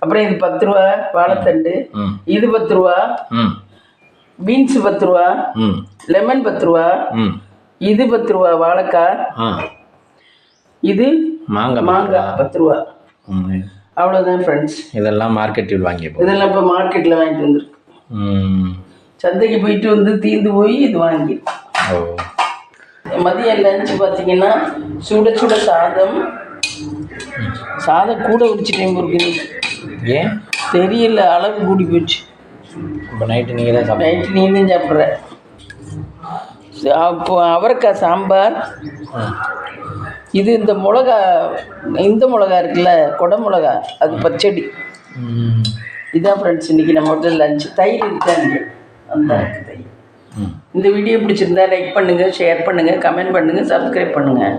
அப்புறம் இது 10 ரூபா வாழைத்தண்டு, இது 10 ரூபா, பீன்ஸ் 10 ரூபா, லெமன் 10 ரூபா, இது 10 ரூபா வாழைக்காய், இது மாங்காய் 10 ரூபா. அவ்வளோதான் ஃப்ரெண்ட்ஸ். இதெல்லாம் மார்க்கெட்டில் இதெல்லாம் இப்போ மார்க்கெட்டில் வாங்கிட்டு வந்துருக்கு. சந்தைக்கு போயிட்டு வந்து தீர்ந்து போய் இது வாங்கி. மதியம் லஞ்சு பார்த்தீங்கன்னா சுட சாதம் கூட உரிச்சிட்டேன் பொறுக்கு. ஏன் தெரியல, அளவு கூடி போச்சு. இப்போ நைட்டு நீங்கள் தான் நைட்டு நீ தான் சாப்பிட்ற. அப்போ அவரைக்காய் சாம்பார். இது இந்த மிளகா இருக்குல்ல கொடை மிளகா, அது பச்சடி. இதான் ஃப்ரெண்ட்ஸ் இன்றைக்கி நம்ம வீட்டில் லஞ்சு. தயிர் இருக்காங்க, அந்த தயிர். இந்த வீடியோ பிடிச்சிருந்தா லைக் பண்ணுங்கள், ஷேர் பண்ணுங்கள், கமெண்ட் பண்ணுங்கள், சப்ஸ்கிரைப் பண்ணுங்கள்.